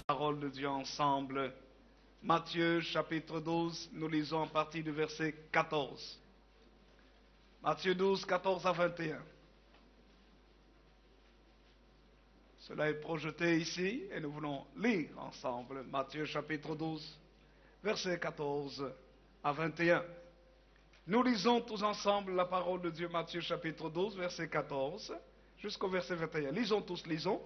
Parole de Dieu ensemble. Matthieu chapitre 12, nous lisons à partir du verset 14. Matthieu 12, 14 à 21. Cela est projeté ici et nous voulons lire ensemble Matthieu chapitre 12, verset 14 à 21. Nous lisons tous ensemble la parole de Dieu, Matthieu chapitre 12, verset 14 jusqu'au verset 21. Lisons tous, lisons.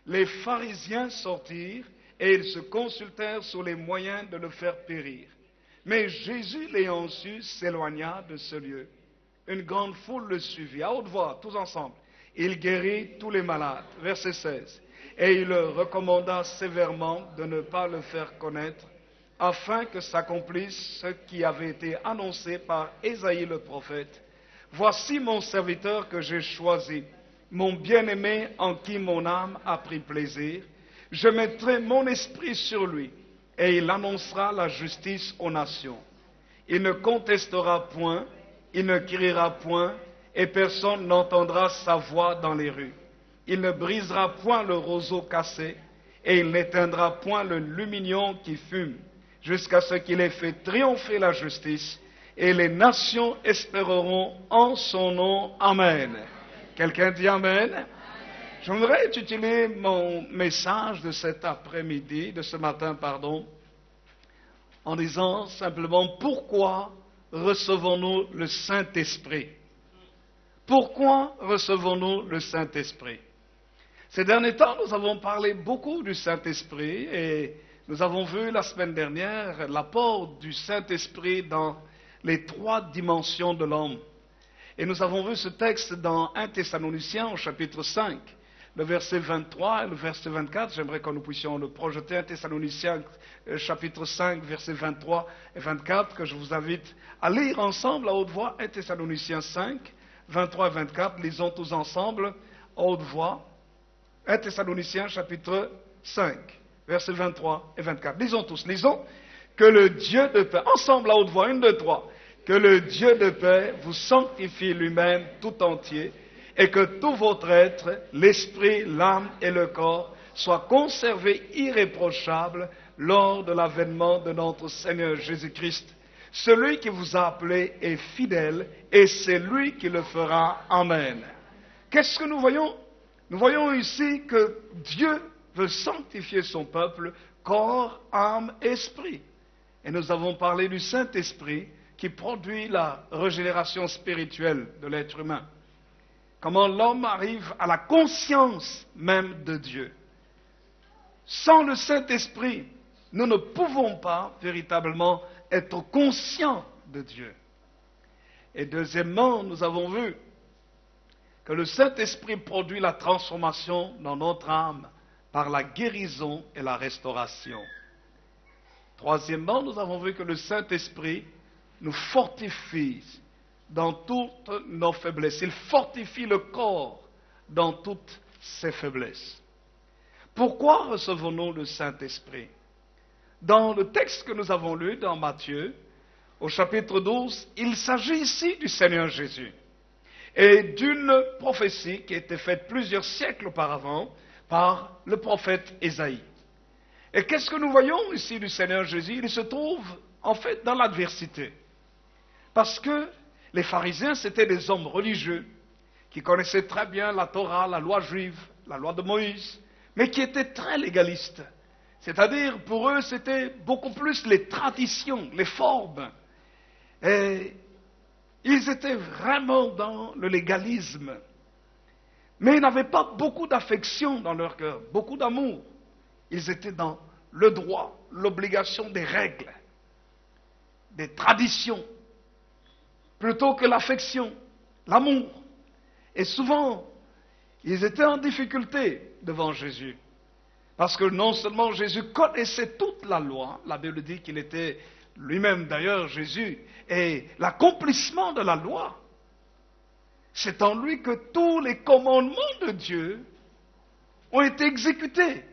Les pharisiens sortirent et ils se consultèrent sur les moyens de le faire périr. Mais Jésus, l'ayant su, s'éloigna de ce lieu. Une grande foule le suivit, à haute voix, tous ensemble. Il guérit tous les malades. Verset 16. Et il leur recommanda sévèrement de ne pas le faire connaître, afin que s'accomplisse ce qui avait été annoncé par Ésaïe le prophète. Voici mon serviteur que j'ai choisi, mon bien-aimé en qui mon âme a pris plaisir. Je mettrai mon esprit sur lui, et il annoncera la justice aux nations. Il ne contestera point, il ne criera point, et personne n'entendra sa voix dans les rues. Il ne brisera point le roseau cassé, et il n'éteindra point le lumignon qui fume, jusqu'à ce qu'il ait fait triompher la justice, et les nations espéreront en son nom. Amen. Quelqu'un dit Amen? Je voudrais utiliser mon message de cet après-midi, de ce matin, en disant simplement pourquoi recevons-nous le Saint-Esprit? Pourquoi recevons-nous le Saint-Esprit? Ces derniers temps, nous avons parlé beaucoup du Saint-Esprit et nous avons vu la semaine dernière l'apport du Saint-Esprit dans les 3 dimensions de l'homme. Et nous avons vu ce texte dans 1 Thessaloniciens au chapitre 5, le verset 23 et le verset 24. J'aimerais que nous puissions le projeter. 1 Thessaloniciens chapitre 5, versets 23 et 24, que je vous invite à lire ensemble à haute voix. 1 Thessaloniciens 5, 23 et 24. Lisons tous ensemble à haute voix. 1 Thessaloniciens chapitre 5, versets 23 et 24. Lisons tous. Lisons. Que le Dieu de paix, ensemble à haute voix, 1, 2, 3. Que le Dieu de paix vous sanctifie lui-même tout entier, et que tout votre être, l'esprit, l'âme et le corps, soient conservés irréprochables lors de l'avènement de notre Seigneur Jésus-Christ. Celui qui vous a appelé est fidèle, et c'est lui qui le fera. Amen. Qu'est-ce que nous voyons? Nous voyons ici que Dieu veut sanctifier son peuple, corps, âme, esprit. Et nous avons parlé du Saint-Esprit qui produit la régénération spirituelle de l'être humain. Comment l'homme arrive à la conscience même de Dieu. Sans le Saint-Esprit, nous ne pouvons pas véritablement être conscients de Dieu. Et deuxièmement, nous avons vu que le Saint-Esprit produit la transformation dans notre âme par la guérison et la restauration. Troisièmement, nous avons vu que le Saint-Esprit nous fortifie dans toutes nos faiblesses. Il fortifie le corps dans toutes ses faiblesses. Pourquoi recevons-nous le Saint-Esprit? Dans le texte que nous avons lu dans Matthieu, au chapitre 12, il s'agit ici du Seigneur Jésus et d'une prophétie qui a été faite plusieurs siècles auparavant par le prophète Ésaïe. Et qu'est-ce que nous voyons ici du Seigneur Jésus? Il se trouve en fait dans l'adversité. Parce que les pharisiens, c'était des hommes religieux qui connaissaient très bien la Torah, la loi juive, la loi de Moïse, mais qui étaient très légalistes. C'est-à-dire, pour eux, c'était beaucoup plus les traditions, les formes. Et ils étaient vraiment dans le légalisme. Mais ils n'avaient pas beaucoup d'affection dans leur cœur, beaucoup d'amour. Ils étaient dans le droit, l'obligation des règles, des traditions, plutôt que l'affection, l'amour. Et souvent, ils étaient en difficulté devant Jésus. Parce que non seulement Jésus connaissait toute la loi, la Bible dit qu'il était lui-même d'ailleurs, Jésus, et l'accomplissement de la loi. C'est en lui que tous les commandements de Dieu ont été exécutés.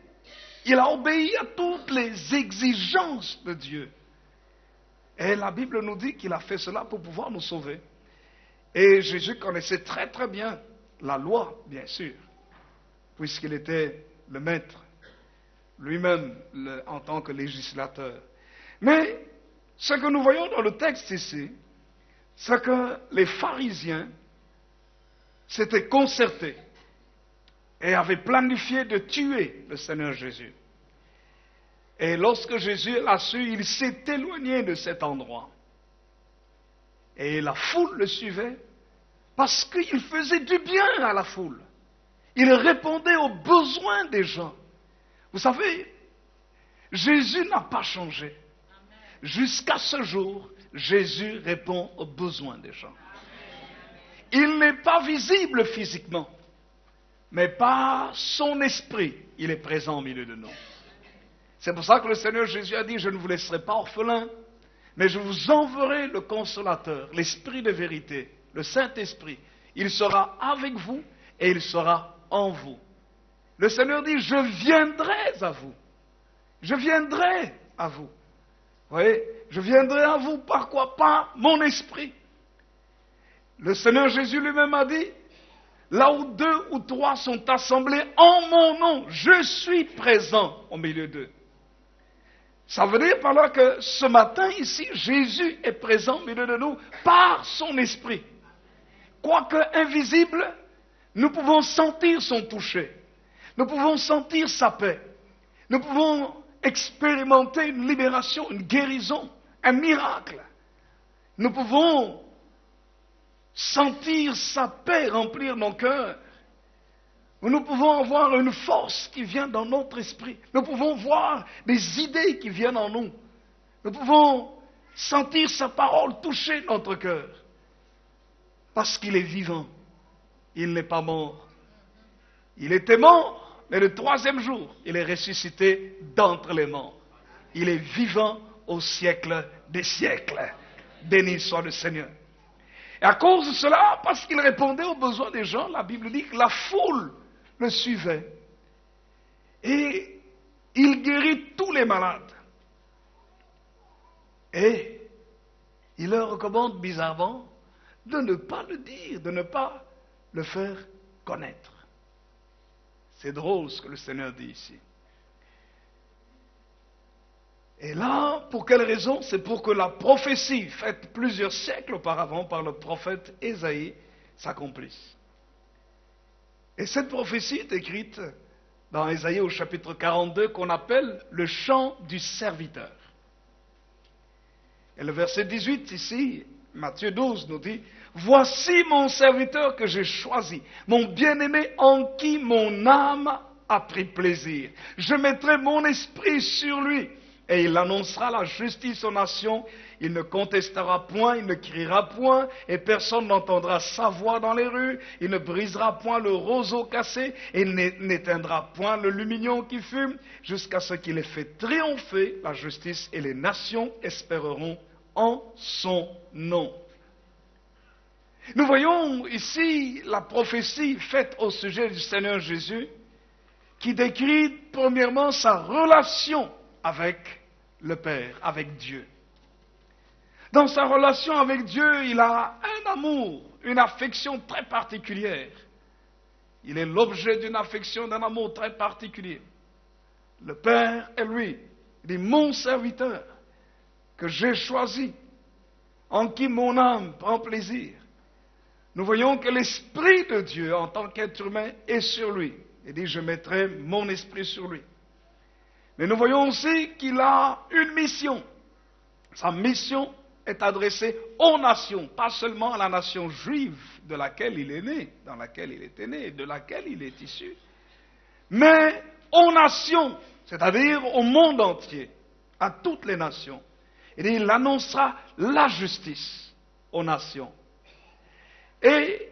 Il a obéi à toutes les exigences de Dieu. Et la Bible nous dit qu'il a fait cela pour pouvoir nous sauver. Et Jésus connaissait très très bien la loi, bien sûr, puisqu'il était le maître, lui-même en tant que législateur. Mais ce que nous voyons dans le texte ici, c'est que les pharisiens s'étaient concertés et avaient planifié de tuer le Seigneur Jésus. Et lorsque Jésus l'a su, il s'est éloigné de cet endroit. Et la foule le suivait parce qu'il faisait du bien à la foule. Il répondait aux besoins des gens. Vous savez, Jésus n'a pas changé. Jusqu'à ce jour, Jésus répond aux besoins des gens. Il n'est pas visible physiquement, mais par son esprit, il est présent au milieu de nous. C'est pour ça que le Seigneur Jésus a dit, je ne vous laisserai pas orphelins, mais je vous enverrai le consolateur, l'esprit de vérité, le Saint-Esprit. Il sera avec vous et il sera en vous. Le Seigneur dit, je viendrai à vous. Je viendrai à vous. Vous voyez, je viendrai à vous par quoi? Par mon esprit. Le Seigneur Jésus lui-même a dit, là où 2 ou 3 sont assemblés en mon nom, je suis présent au milieu d'eux. Ça veut dire par là que ce matin ici, Jésus est présent au milieu de nous par son esprit. Quoique invisible, nous pouvons sentir son toucher. Nous pouvons sentir sa paix. Nous pouvons expérimenter une libération, une guérison, un miracle. Nous pouvons sentir sa paix remplir nos cœurs. Nous pouvons avoir une force qui vient dans notre esprit. Nous pouvons voir des idées qui viennent en nous. Nous pouvons sentir sa parole toucher notre cœur. Parce qu'il est vivant. Il n'est pas mort. Il était mort, mais le 3e jour, il est ressuscité d'entre les morts. Il est vivant au siècle des siècles. Béni soit le Seigneur. Et à cause de cela, parce qu'il répondait aux besoins des gens, la Bible dit que la foule le suivait. Et il guérit tous les malades. Et il leur recommande bizarrement de ne pas le dire, de ne pas le faire connaître. C'est drôle ce que le Seigneur dit ici. Et là, pour quelle raison? C'est pour que la prophétie faite plusieurs siècles auparavant par le prophète Ésaïe s'accomplisse. Et cette prophétie est écrite dans Ésaïe au chapitre 42 qu'on appelle le chant du serviteur. Et le verset 18 ici, Matthieu 12 nous dit, « Voici mon serviteur que j'ai choisi, mon bien-aimé en qui mon âme a pris plaisir. Je mettrai mon esprit sur lui. » Et il annoncera la justice aux nations, il ne contestera point, il ne criera point, et personne n'entendra sa voix dans les rues, il ne brisera point le roseau cassé, et il n'éteindra point le lumignon qui fume, jusqu'à ce qu'il ait fait triompher la justice, et les nations espéreront en son nom. Nous voyons ici la prophétie faite au sujet du Seigneur Jésus, qui décrit premièrement sa relation avec le Père, avec Dieu. Dans sa relation avec Dieu, il a un amour, une affection très particulière. Il est l'objet d'une affection, d'un amour très particulier. Le Père est lui. Il est mon serviteur que j'ai choisi, en qui mon âme prend plaisir. Nous voyons que l'Esprit de Dieu, en tant qu'être humain, est sur lui. Il dit, je mettrai mon esprit sur lui. Mais nous voyons aussi qu'il a une mission. Sa mission, est adressé aux nations, pas seulement à la nation juive de laquelle il est né, dans laquelle il était né, de laquelle il est issu, mais aux nations, c'est-à-dire au monde entier, à toutes les nations. Et il annoncera la justice aux nations. Et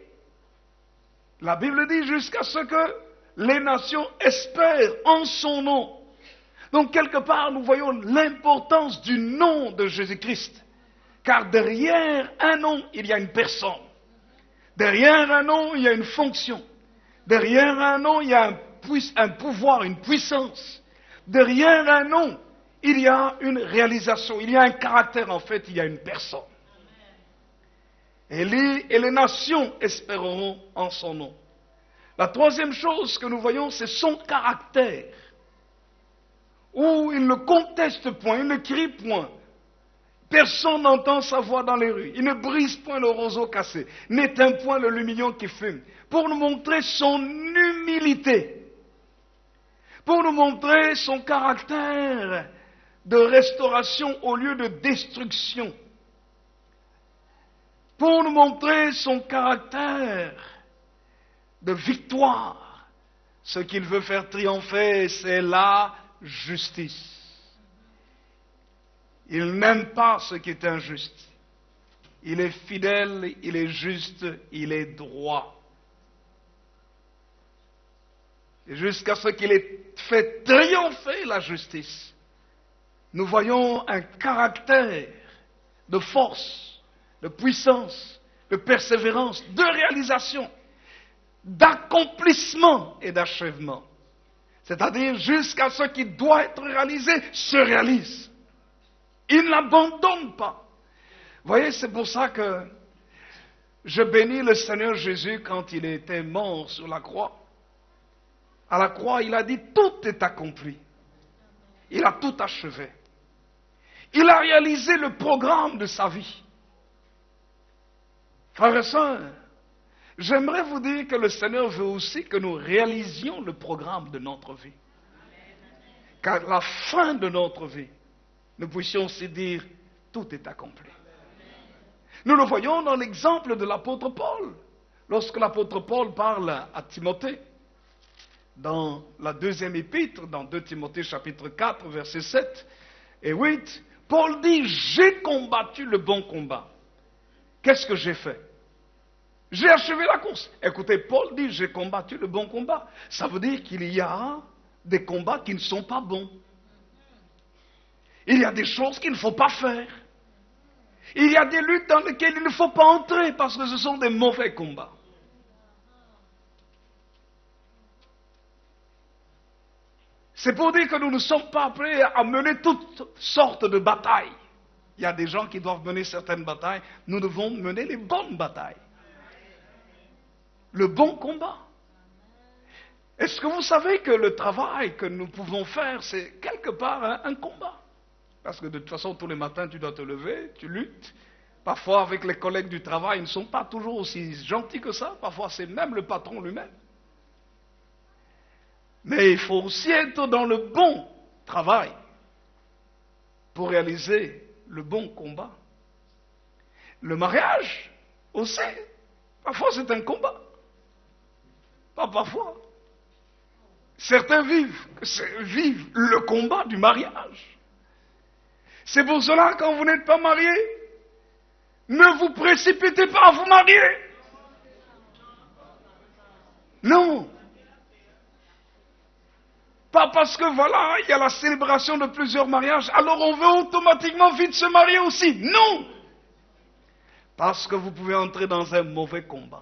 la Bible dit jusqu'à ce que les nations espèrent en son nom. Donc quelque part, nous voyons l'importance du nom de Jésus-Christ. Car derrière un nom, il y a une personne. Derrière un nom, il y a une fonction. Derrière un nom, il y a un pouvoir, une puissance. Derrière un nom, il y a une réalisation, il y a un caractère, en fait, il y a une personne. Et les nations espéreront en son nom. La troisième chose que nous voyons, c'est son caractère, où il ne conteste point, il ne crie point. Personne n'entend sa voix dans les rues. Il ne brise point le roseau cassé, n'éteint point le lumignon qui fume, pour nous montrer son humilité, pour nous montrer son caractère de restauration au lieu de destruction, pour nous montrer son caractère de victoire. Ce qu'il veut faire triompher, c'est la justice. Il n'aime pas ce qui est injuste. Il est fidèle, il est juste, il est droit. Et jusqu'à ce qu'il ait fait triompher la justice, nous voyons un caractère de force, de puissance, de persévérance, de réalisation, d'accomplissement et d'achèvement. C'est-à-dire jusqu'à ce qui doit être réalisé se réalise. Il n'abandonne pas. Vous voyez, c'est pour ça que je bénis le Seigneur Jésus quand il était mort sur la croix. À la croix, il a dit, tout est accompli. Il a tout achevé. Il a réalisé le programme de sa vie. Frères et sœurs, j'aimerais vous dire que le Seigneur veut aussi que nous réalisions le programme de notre vie. Qu'à la fin de notre vie, nous puissions aussi dire, tout est accompli. Nous le voyons dans l'exemple de l'apôtre Paul. Lorsque l'apôtre Paul parle à Timothée, dans la deuxième épître, dans 2 Timothée chapitre 4, versets 7 et 8, Paul dit, j'ai combattu le bon combat. Qu'est-ce que j'ai fait? J'ai achevé la course. Écoutez, Paul dit, j'ai combattu le bon combat. Ça veut dire qu'il y a des combats qui ne sont pas bons. Il y a des choses qu'il ne faut pas faire. Il y a des luttes dans lesquelles il ne faut pas entrer parce que ce sont des mauvais combats. C'est pour dire que nous ne sommes pas prêts à mener toutes sortes de batailles. Il y a des gens qui doivent mener certaines batailles. Nous devons mener les bonnes batailles. Le bon combat. Est-ce que vous savez que le travail que nous pouvons faire, c'est quelque part un combat? Parce que de toute façon, tous les matins, tu dois te lever, tu luttes. Parfois, avec les collègues du travail, ils ne sont pas toujours aussi gentils que ça. Parfois, c'est même le patron lui-même. Mais il faut aussi être dans le bon travail pour réaliser le bon combat. Le mariage aussi, parfois c'est un combat. Pas parfois. Certains vivent le combat du mariage. C'est pour cela, quand vous n'êtes pas marié, ne vous précipitez pas à vous marier. Non. Pas parce que voilà, il y a la célébration de plusieurs mariages, alors on veut automatiquement vite se marier aussi. Non. Parce que vous pouvez entrer dans un mauvais combat.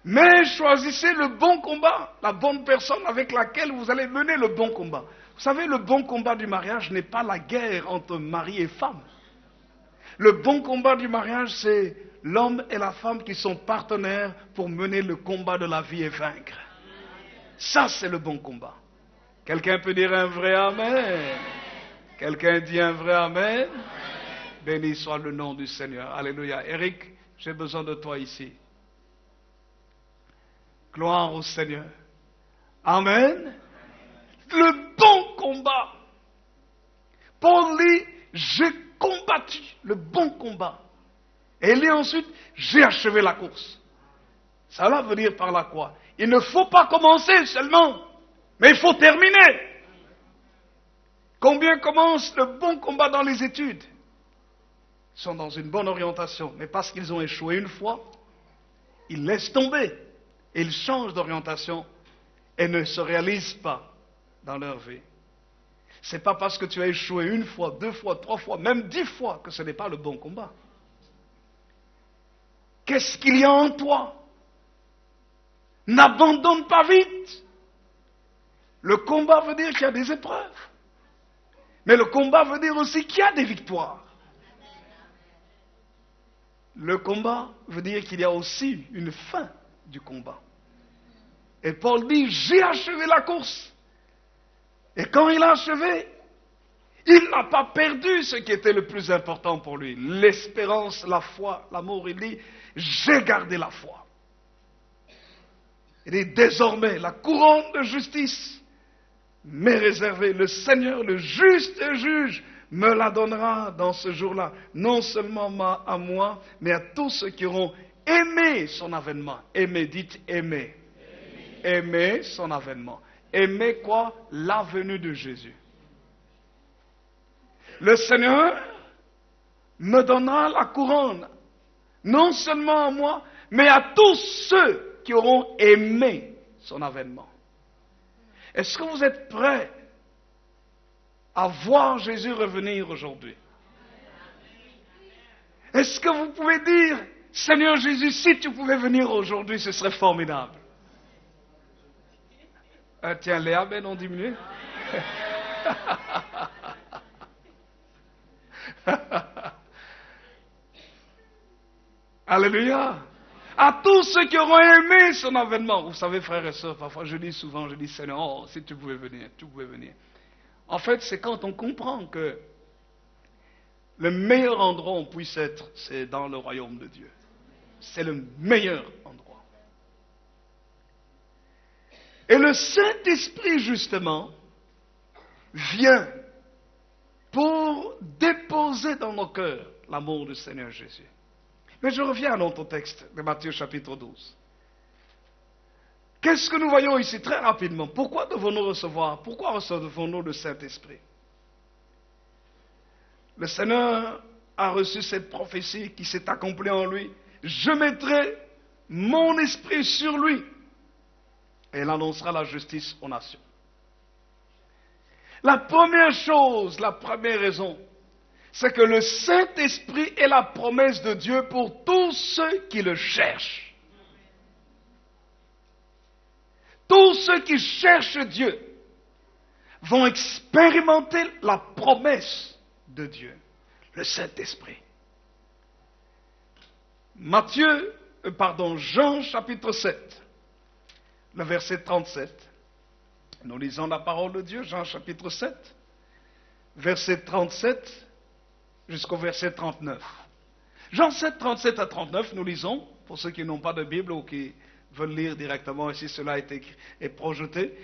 Mais choisissez le bon combat, la bonne personne avec laquelle vous allez mener le bon combat. Vous savez, le bon combat du mariage n'est pas la guerre entre mari et femme. Le bon combat du mariage, c'est l'homme et la femme qui sont partenaires pour mener le combat de la vie et vaincre. Ça, c'est le bon combat. Quelqu'un peut dire un vrai amen? Quelqu'un dit un vrai amen? Béni soit le nom du Seigneur. Alléluia. Eric, j'ai besoin de toi ici. Gloire au Seigneur. Amen. Le bon combat. Paul dit, j'ai combattu le bon combat. Et il dit ensuite, j'ai achevé la course. Cela veut dire par là quoi? Il ne faut pas commencer seulement, mais il faut terminer. Combien commencent le bon combat dans les études? Ils sont dans une bonne orientation, mais parce qu'ils ont échoué une fois, ils laissent tomber et ils changent d'orientation et ne se réalisent pas dans leur vie. Ce n'est pas parce que tu as échoué une fois, 2 fois, 3 fois, même 10 fois que ce n'est pas le bon combat. Qu'est-ce qu'il y a en toi? N'abandonne pas vite. Le combat veut dire qu'il y a des épreuves. Mais le combat veut dire aussi qu'il y a des victoires. Le combat veut dire qu'il y a aussi une fin du combat. Et Paul dit, j'ai achevé la course. Et quand il a achevé, il n'a pas perdu ce qui était le plus important pour lui. L'espérance, la foi, l'amour. Il dit, j'ai gardé la foi. Il dit, désormais, la couronne de justice m'est réservée. Le Seigneur, le juste juge, me la donnera dans ce jour-là. Non seulement à moi, mais à tous ceux qui auront aimé son avènement. Aimer, dites aimer. Aimer son avènement. Aimer quoi? La venue de Jésus. Le Seigneur me donnera la couronne. Non seulement à moi, mais à tous ceux qui auront aimé son avènement. Est-ce que vous êtes prêts à voir Jésus revenir aujourd'hui? Est-ce que vous pouvez dire, Seigneur Jésus, si tu pouvais venir aujourd'hui, ce serait formidable? Tiens, les amens ont diminué. Alléluia. À tous ceux qui auront aimé son avènement. Vous savez, frères et sœurs, parfois je dis souvent, je dis, Seigneur, oh, si tu pouvais venir, tu pouvais venir. En fait, c'est quand on comprend que le meilleur endroit où on puisse être, c'est dans le royaume de Dieu. C'est le meilleur endroit. Et le Saint-Esprit, justement, vient pour déposer dans nos cœurs l'amour du Seigneur Jésus. Mais je reviens à notre texte de Matthieu chapitre 12. Qu'est-ce que nous voyons ici très rapidement? Pourquoi devons-nous recevoir? Pourquoi recevons-nous le Saint-Esprit? Le Seigneur a reçu cette prophétie qui s'est accomplie en lui. Je mettrai mon esprit sur lui et il annoncera la justice aux nations. La première chose, la première raison, c'est que le Saint-Esprit est la promesse de Dieu pour tous ceux qui le cherchent. Tous ceux qui cherchent Dieu vont expérimenter la promesse de Dieu, le Saint-Esprit. Jean chapitre 7, le verset 37. Nous lisons la parole de Dieu, Jean chapitre 7, verset 37 jusqu'au verset 39. Jean 7, 37 à 39, nous lisons, pour ceux qui n'ont pas de Bible ou qui veulent lire directement ici, cela est projeté.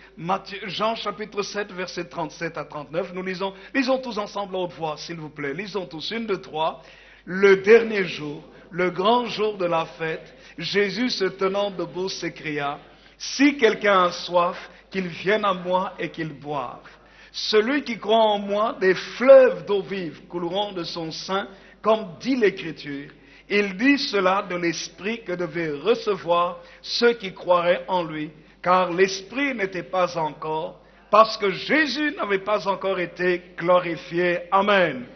Jean chapitre 7, verset 37 à 39, nous lisons tous ensemble à haute voix, s'il vous plaît. Lisons tous, 1, 2, 3. Le dernier jour, le grand jour de la fête, Jésus se tenant debout s'écria, « Si quelqu'un a soif, qu'il vienne à moi et qu'il boive. Celui qui croit en moi, des fleuves d'eau vive couleront de son sein, comme dit l'Écriture. Il dit cela de l'Esprit que devaient recevoir ceux qui croiraient en lui, car l'Esprit n'était pas encore, parce que Jésus n'avait pas encore été glorifié. Amen.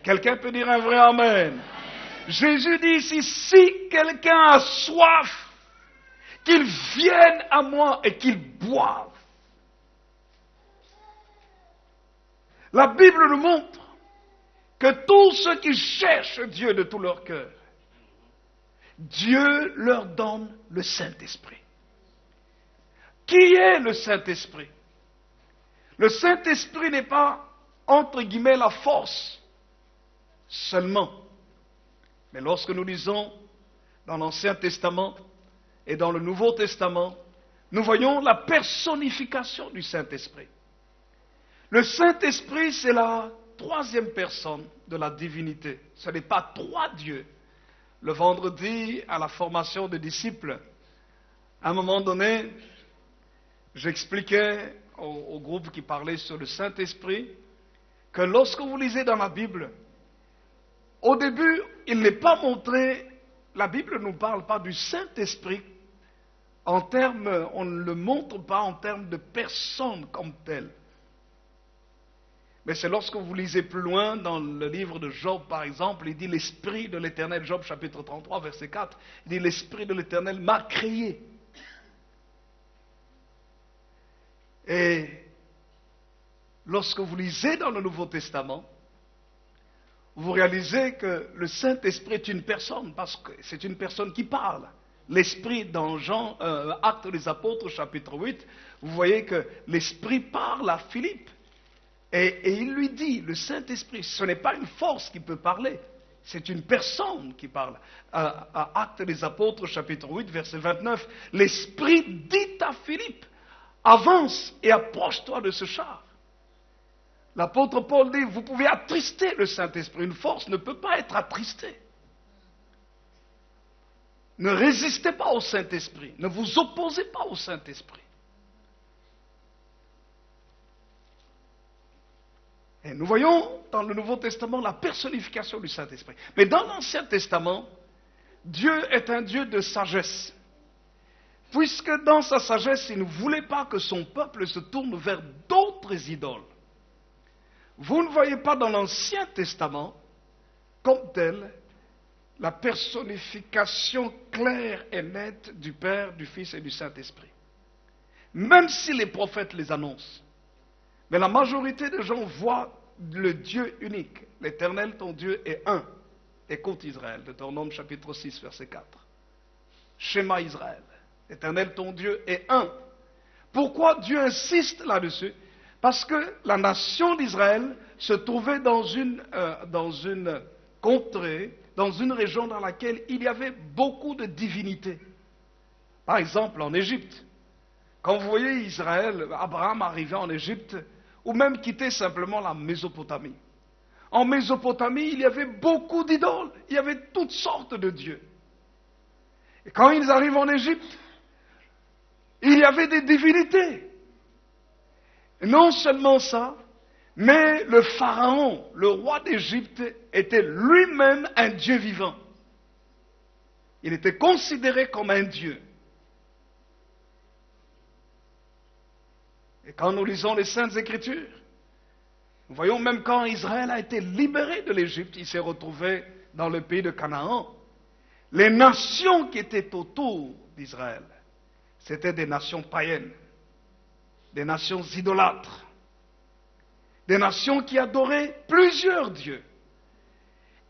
Quelqu'un peut dire un vrai Amen. Jésus dit ici, si quelqu'un a soif, qu'il vienne à moi et qu'il boive. La Bible nous montre que tous ceux qui cherchent Dieu de tout leur cœur, Dieu leur donne le Saint-Esprit. Qui est le Saint-Esprit? Le Saint-Esprit n'est pas, entre guillemets, la force seulement. Mais lorsque nous lisons dans l'Ancien Testament et dans le Nouveau Testament, nous voyons la personnification du Saint-Esprit. Le Saint-Esprit, c'est la troisième personne de la divinité. Ce n'est pas trois dieux. Le vendredi, à la formation des disciples, à un moment donné, j'expliquais au groupe qui parlait sur le Saint-Esprit que lorsque vous lisez dans la Bible, au début, il n'est pas montré, la Bible ne nous parle pas du Saint-Esprit en termes, on ne le montre pas en termes de personne comme telle. Mais c'est lorsque vous lisez plus loin, dans le livre de Job par exemple, il dit l'Esprit de l'Éternel, Job chapitre 33, verset 4, il dit l'Esprit de l'Éternel m'a créé. Et lorsque vous lisez dans le Nouveau Testament, vous réalisez que le Saint-Esprit est une personne, parce que c'est une personne qui parle. L'Esprit dans Actes des Apôtres, chapitre 8, vous voyez que l'Esprit parle à Philippe. Et il lui dit, le Saint-Esprit, ce n'est pas une force qui peut parler, c'est une personne qui parle. À Actes des Apôtres, chapitre 8, verset 29, l'Esprit dit à Philippe, avance et approche-toi de ce char. L'apôtre Paul dit, vous pouvez attrister le Saint-Esprit. Une force ne peut pas être attristée. Ne résistez pas au Saint-Esprit. Ne vous opposez pas au Saint-Esprit. Et nous voyons dans le Nouveau Testament la personnification du Saint-Esprit. Mais dans l'Ancien Testament, Dieu est un Dieu de sagesse. Puisque dans sa sagesse, il ne voulait pas que son peuple se tourne vers d'autres idoles. Vous ne voyez pas dans l'Ancien Testament, comme tel, la personnification claire et nette du Père, du Fils et du Saint-Esprit. Même si les prophètes les annoncent. Mais la majorité des gens voient le Dieu unique. L'Éternel, ton Dieu, est un. Écoute Israël, Deutéronome chapitre 6, verset 4. Shema Israël. L'Éternel, ton Dieu, est un. Pourquoi Dieu insiste là-dessus? Parce que la nation d'Israël se trouvait dans une contrée, dans une région dans laquelle il y avait beaucoup de divinités. Par exemple, en Égypte. Quand vous voyez Israël, Abraham arriver en Égypte, ou même quitter simplement la Mésopotamie. En Mésopotamie, il y avait beaucoup d'idoles. Il y avait toutes sortes de dieux. Et quand ils arrivent en Égypte, il y avait des divinités. Et non seulement ça, mais le pharaon, le roi d'Égypte, était lui-même un dieu vivant. Il était considéré comme un dieu. Et quand nous lisons les Saintes Écritures, nous voyons même quand Israël a été libéré de l'Égypte, il s'est retrouvé dans le pays de Canaan. Les nations qui étaient autour d'Israël, c'était des nations païennes, des nations idolâtres, des nations qui adoraient plusieurs dieux.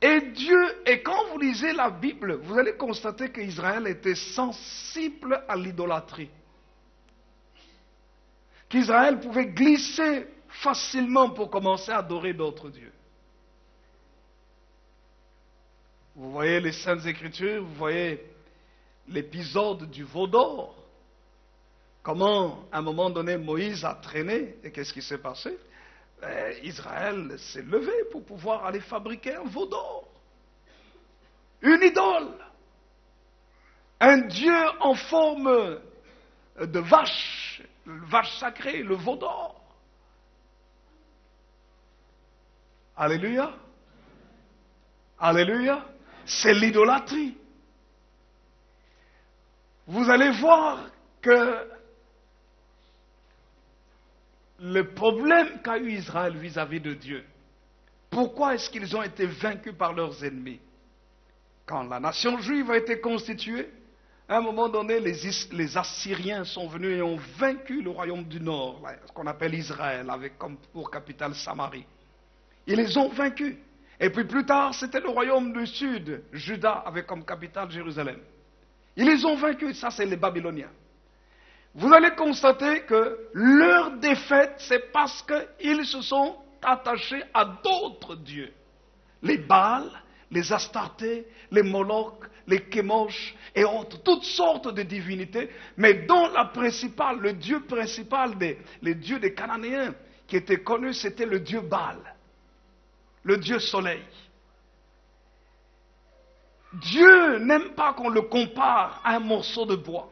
Et quand vous lisez la Bible, vous allez constater qu'Israël était sensible à l'idolâtrie. Qu'Israël pouvait glisser facilement pour commencer à adorer d'autres dieux. Vous voyez les Saintes Écritures, vous voyez l'épisode du veau d'or. Comment, à un moment donné, Moïse a traîné, et qu'est-ce qui s'est passé? Israël s'est levé pour pouvoir aller fabriquer un veau d'or. Une idole. Un dieu en forme de vache sacrée, le veau d'or. Alléluia. Alléluia. C'est l'idolâtrie. Vous allez voir que le problème qu'a eu Israël vis-à-vis de Dieu, pourquoi est-ce qu'ils ont été vaincus par leurs ennemis? Quand la nation juive a été constituée, à un moment donné, les Assyriens sont venus et ont vaincu le royaume du Nord, ce qu'on appelle Israël, avec comme pour capitale Samarie. Ils les ont vaincus. Et puis plus tard, c'était le royaume du Sud, Juda, avec comme capitale Jérusalem. Ils les ont vaincus, ça c'est les Babyloniens. Vous allez constater que leur défaite, c'est parce qu'ils se sont attachés à d'autres dieux. Les Baals, les Astartés, les Moloch, les Kémosh et autres, toutes sortes de divinités, mais dont la principale, le dieu principal les dieux des Cananéens qui était connu, c'était le dieu Baal. le Dieu soleil. Dieu n'aime pas qu'on le compare à un morceau de bois.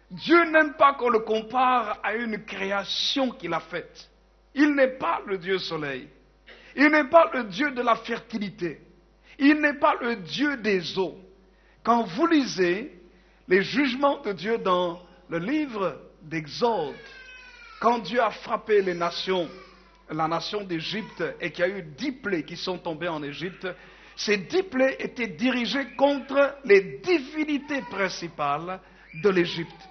Dieu n'aime pas qu'on le compare à une création qu'il a faite. Il n'est pas le Dieu soleil. Il n'est pas le Dieu de la fertilité. Il n'est pas le Dieu des eaux. Quand vous lisez les jugements de Dieu dans le livre d'Exode, quand Dieu a frappé les nations, la nation d'Égypte, et qu'il y a eu 10 plaies qui sont tombées en Égypte, ces 10 plaies étaient dirigées contre les divinités principales de l'Égypte.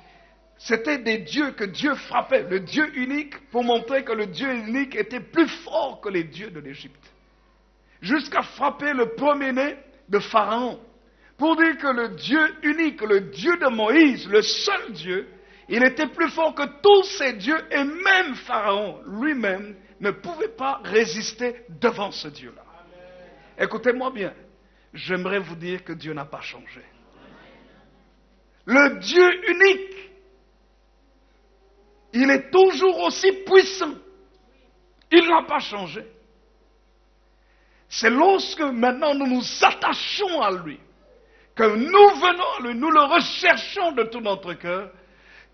C'était des dieux que Dieu frappait, le Dieu unique, pour montrer que le Dieu unique était plus fort que les dieux de l'Égypte. Jusqu'à frapper le premier-né de Pharaon, pour dire que le Dieu unique, le Dieu de Moïse, le seul Dieu, il était plus fort que tous ces dieux, et même Pharaon lui-même ne pouvait pas résister devant ce Dieu-là. Écoutez-moi bien, j'aimerais vous dire que Dieu n'a pas changé. Le Dieu unique, il est toujours aussi puissant. Il n'a pas changé. C'est lorsque maintenant nous nous attachons à lui, que nous venons à lui, nous le recherchons de tout notre cœur,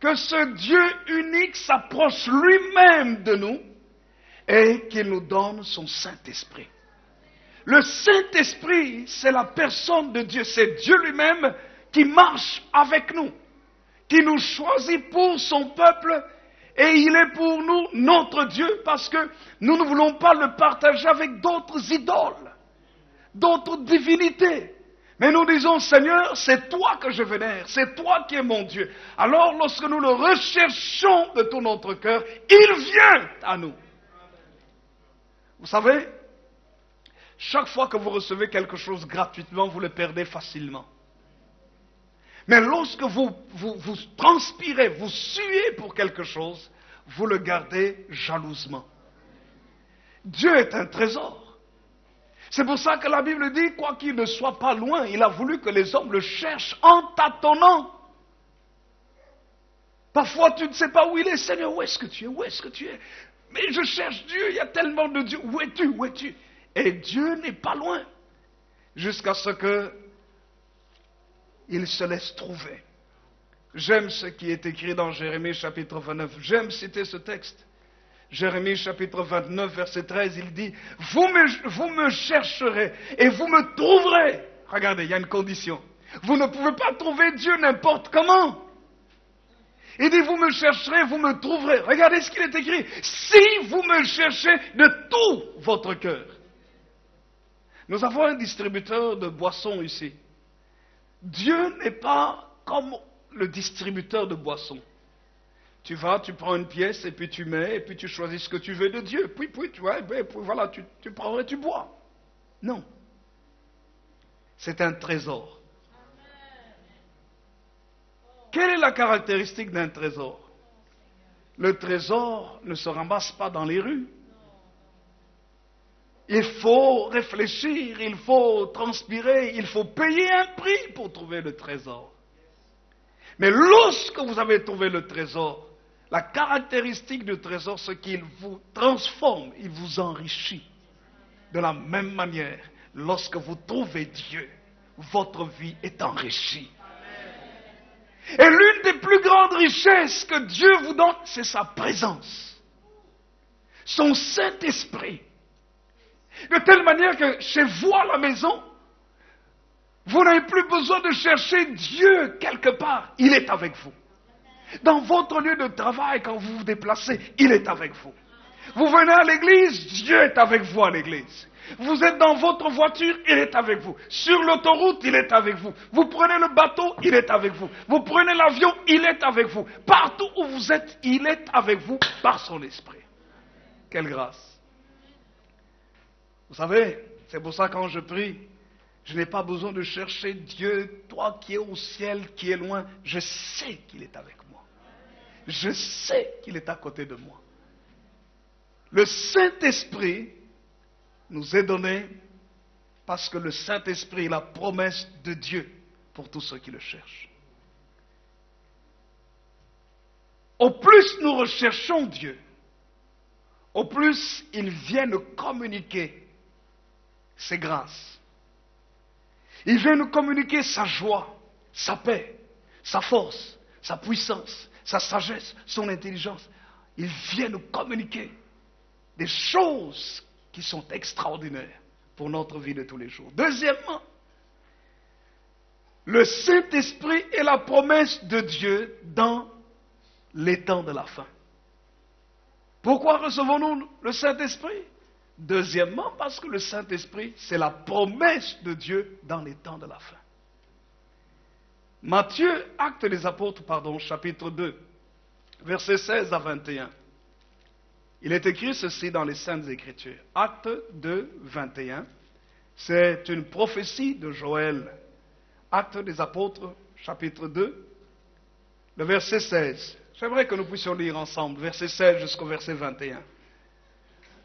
que ce Dieu unique s'approche lui-même de nous et qu'il nous donne son Saint-Esprit. Le Saint-Esprit, c'est la personne de Dieu, c'est Dieu lui-même qui marche avec nous, qui nous choisit pour son peuple, et il est pour nous notre Dieu, parce que nous ne voulons pas le partager avec d'autres idoles, d'autres divinités. Mais nous disons, Seigneur, c'est toi que je vénère, c'est toi qui es mon Dieu. Alors lorsque nous le recherchons de tout notre cœur, il vient à nous. Vous savez, chaque fois que vous recevez quelque chose gratuitement, vous le perdez facilement. Mais lorsque vous transpirez, vous suez pour quelque chose, vous le gardez jalousement. Dieu est un trésor. C'est pour ça que la Bible dit, quoi qu'il ne soit pas loin, il a voulu que les hommes le cherchent en tâtonnant. Parfois tu ne sais pas où il est. Seigneur, où est-ce que tu es? Où est-ce que tu es? Mais je cherche Dieu, il y a tellement de Dieu. Où es-tu? Où es-tu? Et Dieu n'est pas loin. Jusqu'à ce que il se laisse trouver. J'aime ce qui est écrit dans Jérémie chapitre 29. J'aime citer ce texte. Jérémie chapitre 29 verset 13, il dit, vous me chercherez et vous me trouverez. Regardez, il y a une condition. Vous ne pouvez pas trouver Dieu n'importe comment. Il dit, vous me chercherez, vous me trouverez. Regardez ce qu'il est écrit. Si vous me cherchez de tout votre cœur. Nous avons un distributeur de boissons ici. Dieu n'est pas comme le distributeur de boissons. Tu vas, tu prends une pièce et puis tu mets, et puis tu choisis ce que tu veux de Dieu. Puis tu vois, voilà, tu prends et tu bois. Non. C'est un trésor. Quelle est la caractéristique d'un trésor? Le trésor ne se ramasse pas dans les rues. Il faut réfléchir, il faut transpirer, il faut payer un prix pour trouver le trésor. Mais lorsque vous avez trouvé le trésor, la caractéristique du trésor, c'est qu'il vous transforme, il vous enrichit. De la même manière, lorsque vous trouvez Dieu, votre vie est enrichie. Et l'une des plus grandes richesses que Dieu vous donne, c'est sa présence. Son Saint-Esprit. De telle manière que chez vous à la maison, vous n'avez plus besoin de chercher Dieu quelque part. Il est avec vous. Dans votre lieu de travail, quand vous vous déplacez, il est avec vous. Vous venez à l'église, Dieu est avec vous à l'église. Vous êtes dans votre voiture, il est avec vous. Sur l'autoroute, il est avec vous. Vous prenez le bateau, il est avec vous. Vous prenez l'avion, il est avec vous. Partout où vous êtes, il est avec vous par son esprit. Quelle grâce. Vous savez, c'est pour ça que quand je prie, je n'ai pas besoin de chercher Dieu, toi qui es au ciel, qui est loin. Je sais qu'il est avec moi. Je sais qu'il est à côté de moi. Le Saint-Esprit nous est donné parce que le Saint-Esprit est la promesse de Dieu pour tous ceux qui le cherchent. Au plus nous recherchons Dieu, au plus il vient nous communiquer ses grâces. Il vient nous communiquer sa joie, sa paix, sa force, sa puissance, sa sagesse, son intelligence. Il vient nous communiquer des choses qui sont extraordinaires pour notre vie de tous les jours. Deuxièmement, le Saint-Esprit est la promesse de Dieu dans les temps de la fin. Pourquoi recevons-nous le Saint-Esprit? Deuxièmement, parce que le Saint-Esprit, c'est la promesse de Dieu dans les temps de la fin. Matthieu, Actes des Apôtres, chapitre 2, versets 16 à 21. Il est écrit ceci dans les Saintes Écritures. Actes 2, 21. C'est une prophétie de Joël. Actes des Apôtres, chapitre 2, le verset 16. J'aimerais que nous puissions lire ensemble, verset 16 jusqu'au verset 21.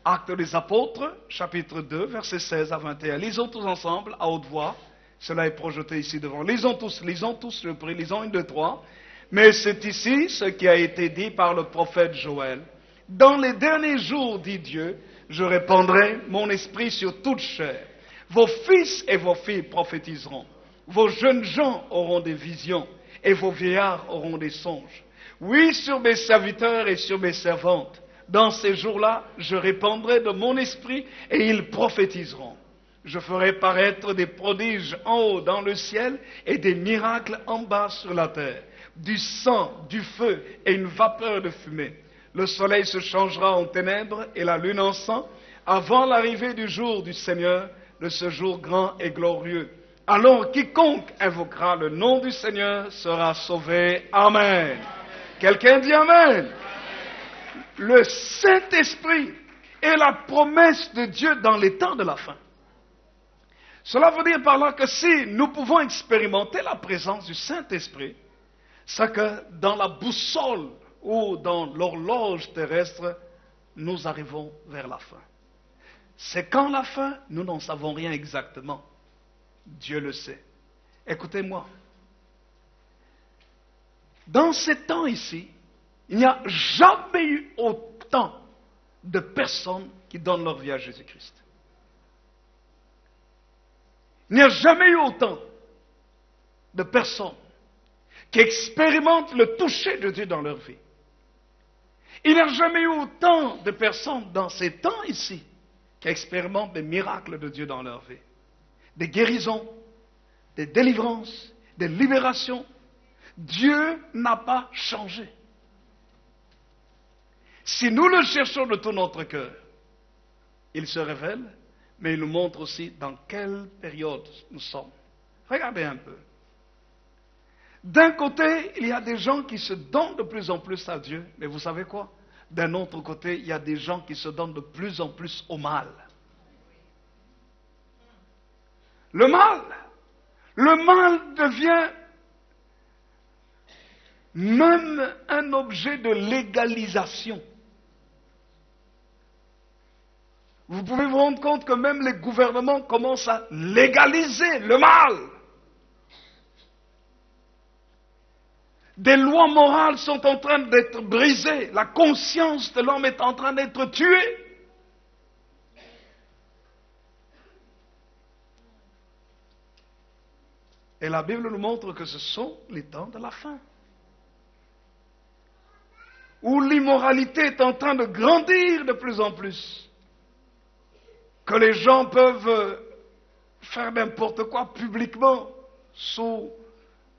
Actes des Apôtres, chapitre 2, verset 16 à 21. Lisons tous ensemble, à haute voix. Cela est projeté ici devant. Lisons tous, je prie. Lisons 1, 2, 3. Mais c'est ici ce qui a été dit par le prophète Joël. Dans les derniers jours, dit Dieu, je répandrai mon esprit sur toute chair. Vos fils et vos filles prophétiseront. Vos jeunes gens auront des visions et vos vieillards auront des songes. Oui, sur mes serviteurs et sur mes servantes, dans ces jours-là, je répandrai de mon esprit et ils prophétiseront. Je ferai paraître des prodiges en haut dans le ciel et des miracles en bas sur la terre. Du sang, du feu et une vapeur de fumée. Le soleil se changera en ténèbres et la lune en sang avant l'arrivée du jour du Seigneur, de ce jour grand et glorieux. Alors quiconque invoquera le nom du Seigneur sera sauvé. Amen. Quelqu'un dit Amen. Le Saint-Esprit est la promesse de Dieu dans les temps de la fin. Cela veut dire par là que si nous pouvons expérimenter la présence du Saint-Esprit, c'est que dans la boussole ou dans l'horloge terrestre, nous arrivons vers la fin. C'est quand la fin, nous n'en savons rien exactement. Dieu le sait. Écoutez-moi. Dans ces temps ici, il n'y a jamais eu autant de personnes qui donnent leur vie à Jésus-Christ. Il n'y a jamais eu autant de personnes qui expérimentent le toucher de Dieu dans leur vie. Il n'y a jamais eu autant de personnes dans ces temps ici qui expérimentent des miracles de Dieu dans leur vie. Des guérisons, des délivrances, des libérations. Dieu n'a pas changé. Si nous le cherchons de tout notre cœur, il se révèle, mais il nous montre aussi dans quelle période nous sommes. Regardez un peu. D'un côté, il y a des gens qui se donnent de plus en plus à Dieu, mais vous savez quoi? D'un autre côté, il y a des gens qui se donnent de plus en plus au mal. Le mal devient même un objet de légalisation. Vous pouvez vous rendre compte que même les gouvernements commencent à légaliser le mal. Des lois morales sont en train d'être brisées. La conscience de l'homme est en train d'être tuée. Et la Bible nous montre que ce sont les temps de la fin. Où l'immoralité est en train de grandir de plus en plus. Que les gens peuvent faire n'importe quoi publiquement sous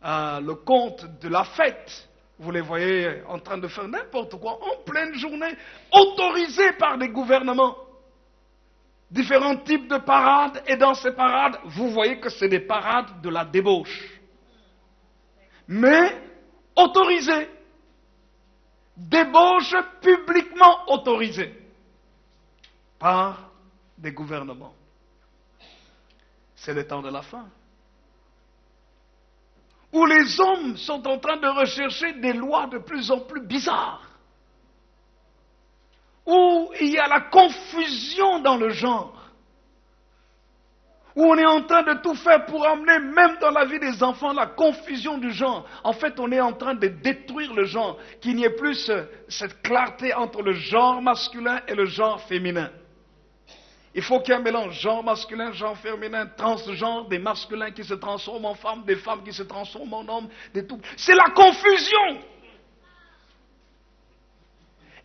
le compte de la fête. Vous les voyez en train de faire n'importe quoi en pleine journée, autorisés par des gouvernements. Différents types de parades, et dans ces parades, vous voyez que c'est des parades de la débauche. Mais autorisées. Débauche publiquement autorisée par des gouvernements. C'est le temps de la fin. Où les hommes sont en train de rechercher des lois de plus en plus bizarres. Où il y a la confusion dans le genre. Où on est en train de tout faire pour amener, même dans la vie des enfants, la confusion du genre. En fait, on est en train de détruire le genre, qu'il n'y ait plus cette clarté entre le genre masculin et le genre féminin. Il faut qu'il y ait un mélange, genre masculin, genre féminin, transgenre, des masculins qui se transforment en femmes, des femmes qui se transforment en hommes, des tout. C'est la confusion.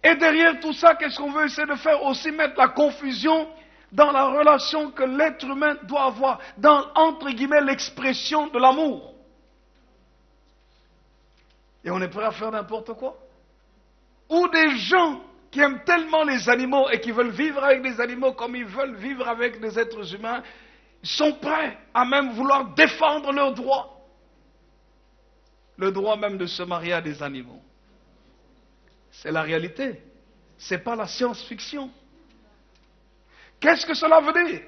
Et derrière tout ça, qu'est-ce qu'on veut essayer de faire? Aussi mettre la confusion dans la relation que l'être humain doit avoir, dans, entre guillemets, l'expression de l'amour. Et on est prêt à faire n'importe quoi. Ou des gens qui aiment tellement les animaux et qui veulent vivre avec des animaux comme ils veulent vivre avec des êtres humains, ils sont prêts à même vouloir défendre leurs droits. Le droit même de se marier à des animaux. C'est la réalité. Ce n'est pas la science-fiction. Qu'est-ce que cela veut dire?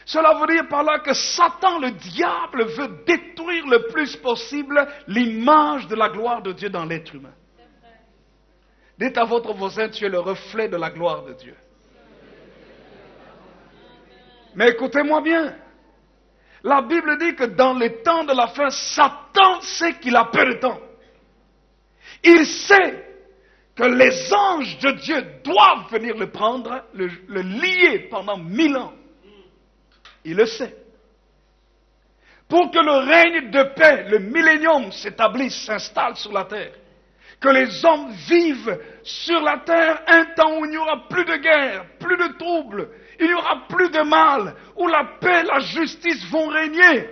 Cela veut dire par là que Satan, le diable, veut détruire le plus possible l'image de la gloire de Dieu dans l'être humain. Dites à votre voisin, tu es le reflet de la gloire de Dieu. Mais écoutez-moi bien. La Bible dit que dans les temps de la fin, Satan sait qu'il a peu de temps. Il sait que les anges de Dieu doivent venir le prendre, le lier pendant 1000 ans. Il le sait. Pour que le règne de paix, le millénium s'établisse, s'installe sur la terre. Que les hommes vivent sur la terre un temps où il n'y aura plus de guerre, plus de troubles, il n'y aura plus de mal, où la paix, la justice vont régner.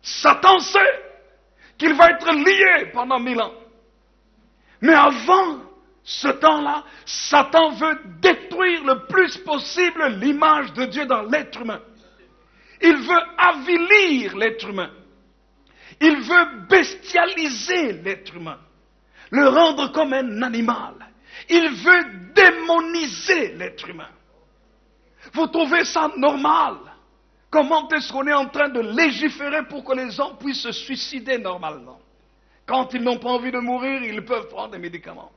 Satan sait qu'il va être lié pendant 1000 ans. Mais avant ce temps-là, Satan veut détruire le plus possible l'image de Dieu dans l'être humain. Il veut avilir l'être humain. Il veut bestialiser l'être humain. Le rendre comme un animal. Il veut démoniser l'être humain. Vous trouvez ça normal? Comment est-ce qu'on est en train de légiférer pour que les hommes puissent se suicider normalement? Quand ils n'ont pas envie de mourir, ils peuvent prendre des médicaments.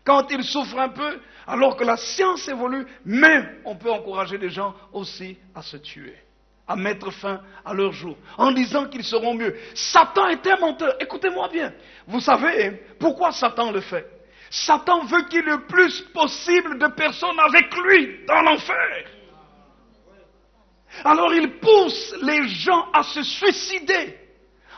Quand ils souffrent un peu, alors que la science évolue, même on peut encourager les gens aussi à se tuer, à mettre fin à leur jour, en disant qu'ils seront mieux. Satan est un menteur. Écoutez-moi bien. Vous savez pourquoi Satan le fait? Satan veut qu'il y ait le plus possible de personnes avec lui dans l'enfer. Alors il pousse les gens à se suicider,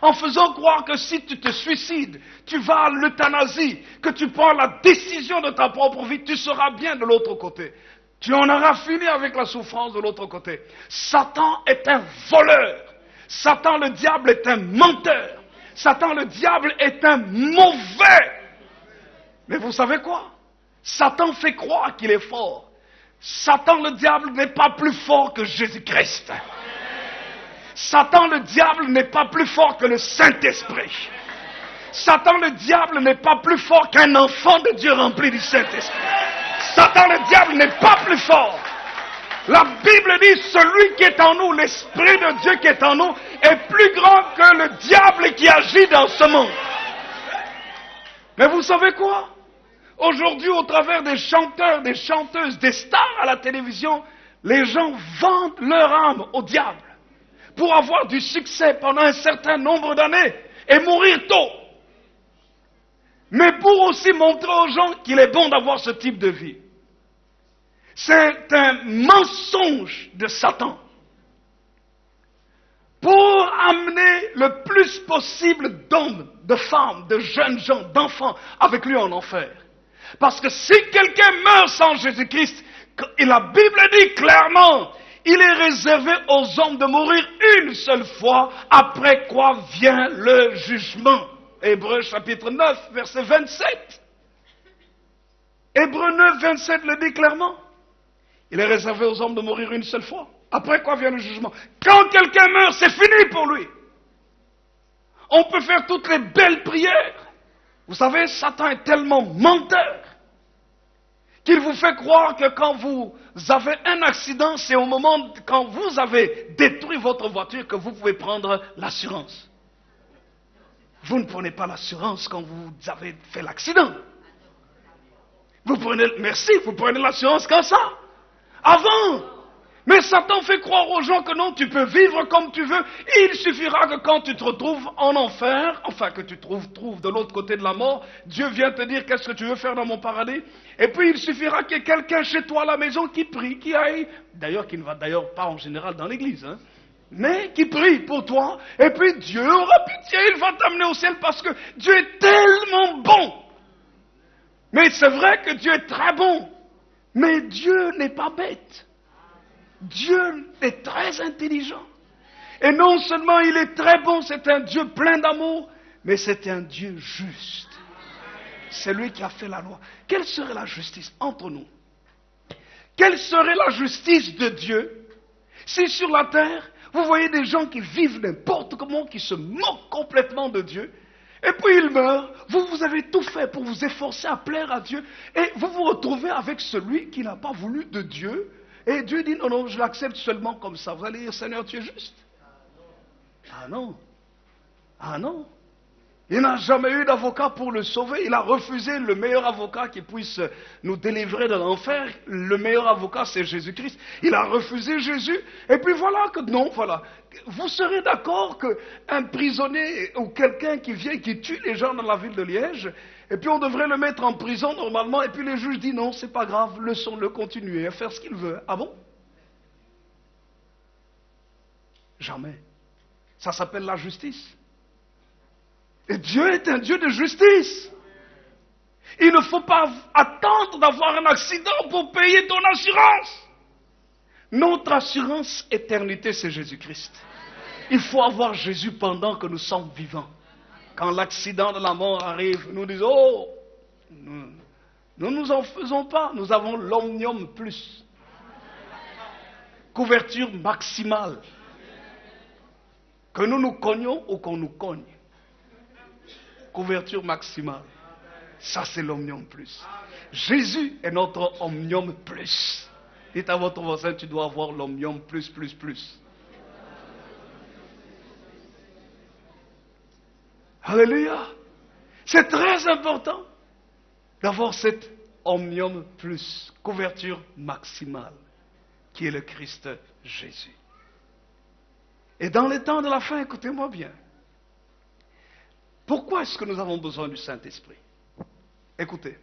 en faisant croire que si tu te suicides, tu vas à l'euthanasie, que tu prends la décision de ta propre vie, tu seras bien de l'autre côté. Tu en auras fini avec la souffrance de l'autre côté. Satan est un voleur. Satan le diable est un menteur. Satan le diable est un mauvais. Mais vous savez quoi? Satan fait croire qu'il est fort. Satan le diable n'est pas plus fort que Jésus-Christ. Satan le diable n'est pas plus fort que le Saint-Esprit. Satan le diable n'est pas plus fort qu'un enfant de Dieu rempli du Saint-Esprit. Satan le diable n'est pas plus fort. La Bible dit, celui qui est en nous, l'Esprit de Dieu qui est en nous, est plus grand que le diable qui agit dans ce monde. Mais vous savez quoi? Aujourd'hui, au travers des chanteurs, des chanteuses, des stars à la télévision, les gens vendent leur âme au diable pour avoir du succès pendant un certain nombre d'années et mourir tôt. Mais pour aussi montrer aux gens qu'il est bon d'avoir ce type de vie. C'est un mensonge de Satan pour amener le plus possible d'hommes, de femmes, de jeunes gens, d'enfants avec lui en enfer. Parce que si quelqu'un meurt sans Jésus-Christ, et la Bible dit clairement, il est réservé aux hommes de mourir une seule fois, après quoi vient le jugement. Hébreux chapitre 9, verset 27. Hébreux 9, 27 le dit clairement. Il est réservé aux hommes de mourir une seule fois. Après quoi vient le jugement? Quand quelqu'un meurt, c'est fini pour lui. On peut faire toutes les belles prières. Vous savez, Satan est tellement menteur qu'il vous fait croire que quand vous avez un accident, c'est au moment quand vous avez détruit votre voiture que vous pouvez prendre l'assurance. Vous ne prenez pas l'assurance quand vous avez fait l'accident. Vous prenez l'assurance quand ça. Avant. Mais Satan fait croire aux gens que non, tu peux vivre comme tu veux. Il suffira que quand tu te retrouves en enfer, enfin que tu trouves de l'autre côté de la mort, Dieu vient te dire qu'est-ce que tu veux faire dans mon paradis. Et puis il suffira qu'il y ait quelqu'un chez toi à la maison qui prie, qui aille, d'ailleurs qui ne va d'ailleurs pas en général dans l'église, hein, mais qui prie pour toi. Et puis Dieu aura pitié, il va t'amener au ciel parce que Dieu est tellement bon. Mais c'est vrai que Dieu est très bon, mais Dieu n'est pas bête. Dieu est très intelligent. Et non seulement il est très bon, c'est un Dieu plein d'amour, mais c'est un Dieu juste. C'est lui qui a fait la loi. Quelle serait la justice entre nous? Quelle serait la justice de Dieu si sur la terre, vous voyez des gens qui vivent n'importe comment, qui se moquent complètement de Dieu, et puis ils meurent, vous avez tout fait pour vous efforcer à plaire à Dieu, et vous vous retrouvez avec celui qui n'a pas voulu de Dieu, et Dieu dit non, non, je l'accepte seulement comme ça. Vous allez dire, Seigneur, tu es juste? Ah non. Ah non. Il n'a jamais eu d'avocat pour le sauver. Il a refusé le meilleur avocat qui puisse nous délivrer de l'enfer. Le meilleur avocat, c'est Jésus-Christ. Il a refusé Jésus. Et puis voilà que non, voilà. Vous serez d'accord qu'un prisonnier ou quelqu'un qui vient, qui tue les gens dans la ville de Liège, et puis on devrait le mettre en prison normalement, et puis le juge dit non, c'est pas grave, laissons-le continuer à faire ce qu'il veut. Ah bon? Jamais. Ça s'appelle la justice. Et Dieu est un Dieu de justice. Il ne faut pas attendre d'avoir un accident pour payer ton assurance. Notre assurance éternité, c'est Jésus-Christ. Il faut avoir Jésus pendant que nous sommes vivants. Quand l'accident de la mort arrive, nous disons, oh, nous ne nous en faisons pas, nous avons l'omnium plus. Couverture maximale. Que nous nous cognions ou qu'on nous cogne. Couverture maximale. Ça, c'est l'omnium plus. Jésus est notre omnium plus. Dites à votre voisin, tu dois avoir l'omnium plus, plus, plus. Alléluia. C'est très important d'avoir cet omnium plus, couverture maximale, qui est le Christ Jésus. Et dans les temps de la fin, écoutez-moi bien, pourquoi est-ce que nous avons besoin du Saint-Esprit? Écoutez,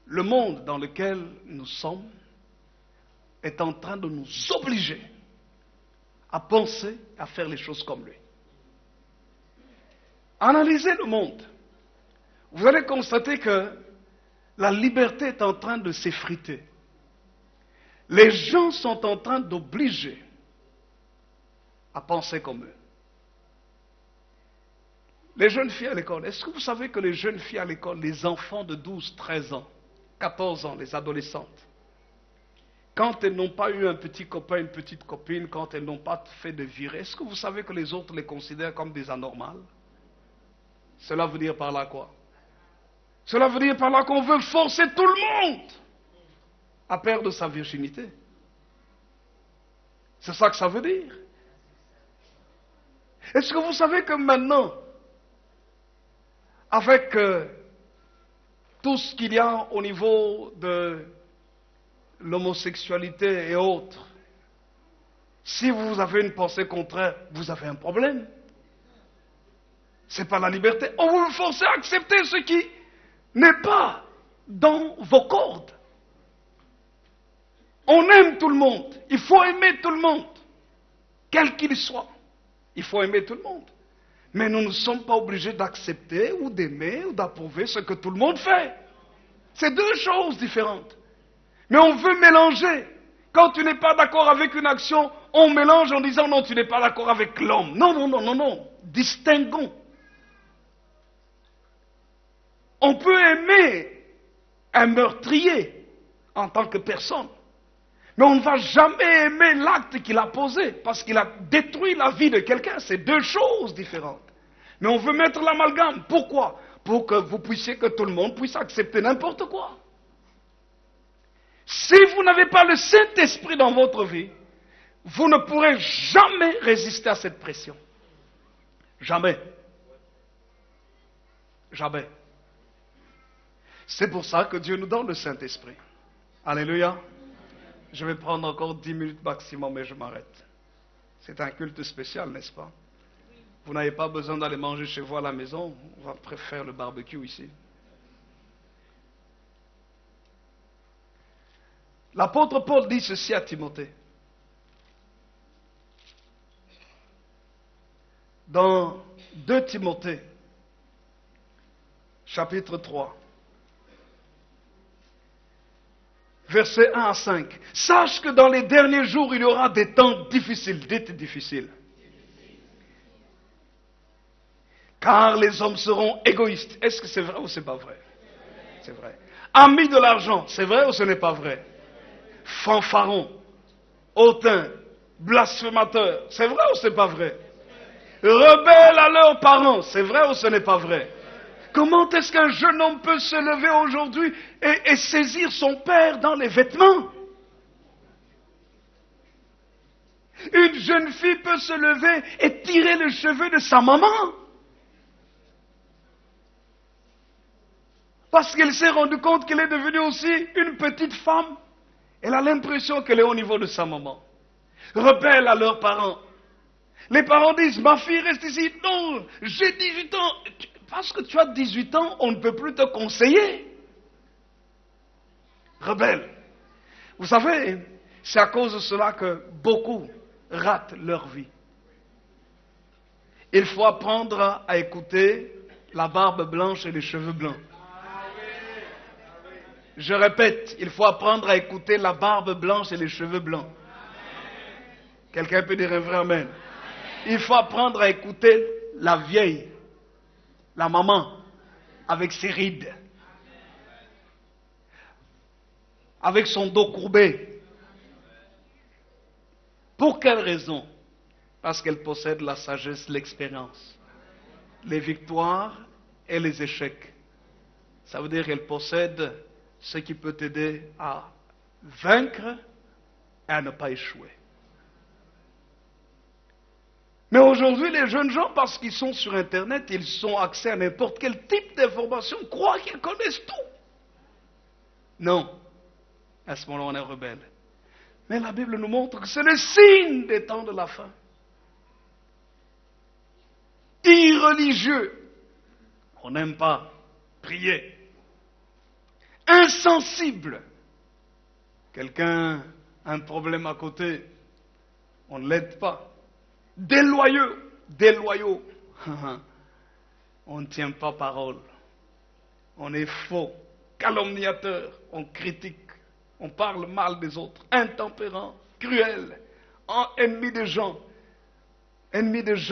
le monde dans lequel nous sommes est en train de nous obliger à penser, à faire les choses comme lui. Analysez le monde. Vous allez constater que la liberté est en train de s'effriter. Les gens sont en train d'obliger à penser comme eux. Les jeunes filles à l'école, est-ce que vous savez que les jeunes filles à l'école, les enfants de 12, 13 ans, 14 ans, les adolescentes, quand elles n'ont pas eu un petit copain, une petite copine, quand elles n'ont pas fait de virée, est-ce que vous savez que les autres les considèrent comme des anormales? Cela veut dire par là quoi? Cela veut dire par là qu'on veut forcer tout le monde à perdre sa virginité. C'est ça que ça veut dire. Est-ce que vous savez que maintenant, avec tout ce qu'il y a au niveau de l'homosexualité et autres, si vous avez une pensée contraire, vous avez un problème. C'est pas la liberté. On vous force à accepter ce qui n'est pas dans vos cordes. On aime tout le monde. Il faut aimer tout le monde. Quel qu'il soit. Il faut aimer tout le monde. Mais nous ne sommes pas obligés d'accepter ou d'aimer ou d'approuver ce que tout le monde fait. C'est deux choses différentes. Mais on veut mélanger. Quand tu n'es pas d'accord avec une action, on mélange en disant non, tu n'es pas d'accord avec l'homme. Non, non, non, non, non. Distinguons. On peut aimer un meurtrier en tant que personne. Mais on ne va jamais aimer l'acte qu'il a posé parce qu'il a détruit la vie de quelqu'un. C'est deux choses différentes. Mais on veut mettre l'amalgame. Pourquoi? Pour que vous puissiez, que tout le monde puisse accepter n'importe quoi. Si vous n'avez pas le Saint-Esprit dans votre vie, vous ne pourrez jamais résister à cette pression. Jamais. Jamais. C'est pour ça que Dieu nous donne le Saint-Esprit. Alléluia. Je vais prendre encore 10 minutes maximum et je m'arrête. C'est un culte spécial, n'est-ce pas? Vous n'avez pas besoin d'aller manger chez vous à la maison. On va préférer le barbecue ici. L'apôtre Paul dit ceci à Timothée. Dans 2 Timothée, chapitre 3, versets 1 à 5. Sache que dans les derniers jours, il y aura des temps difficiles. Dites difficiles. Car les hommes seront égoïstes. Est-ce que c'est vrai ou c'est pas vrai? C'est vrai. Amis de l'argent, c'est vrai ou ce n'est pas vrai? Fanfarons, hautains, blasphémateurs, c'est vrai ou c'est pas vrai? Rebelles à leurs parents, c'est vrai ou ce n'est pas vrai? Comment est-ce qu'un jeune homme peut se lever aujourd'hui et saisir son père dans les vêtements? Une jeune fille peut se lever et tirer les cheveux de sa maman. Parce qu'elle s'est rendue compte qu'elle est devenue aussi une petite femme. Elle a l'impression qu'elle est au niveau de sa maman. Rebelles à leurs parents. Les parents disent, ma fille reste ici. Non, j'ai 18 ans. Parce que tu as 18 ans, on ne peut plus te conseiller. Rebelle. Vous savez, c'est à cause de cela que beaucoup ratent leur vie. Il faut apprendre à écouter la barbe blanche et les cheveux blancs. Je répète, il faut apprendre à écouter la barbe blanche et les cheveux blancs. Quelqu'un peut dire un vrai amen. Il faut apprendre à écouter la vieille, la maman, avec ses rides, avec son dos courbé. Pour quelle raison? Parce qu'elle possède la sagesse, l'expérience, les victoires et les échecs. Ça veut dire qu'elle possède ce qui peut t'aider à vaincre et à ne pas échouer. Mais aujourd'hui, les jeunes gens, parce qu'ils sont sur Internet, ils ont accès à n'importe quel type d'information, croient qu'ils connaissent tout. Non. À ce moment-là, on est rebelle. Mais la Bible nous montre que c'est le signe des temps de la fin. Irreligieux. On n'aime pas prier. Insensible. Quelqu'un a un problème à côté, on ne l'aide pas. Déloyaux. On ne tient pas parole. On est faux, calomniateur, on critique, on parle mal des autres, intempérant, cruel, ennemi des gens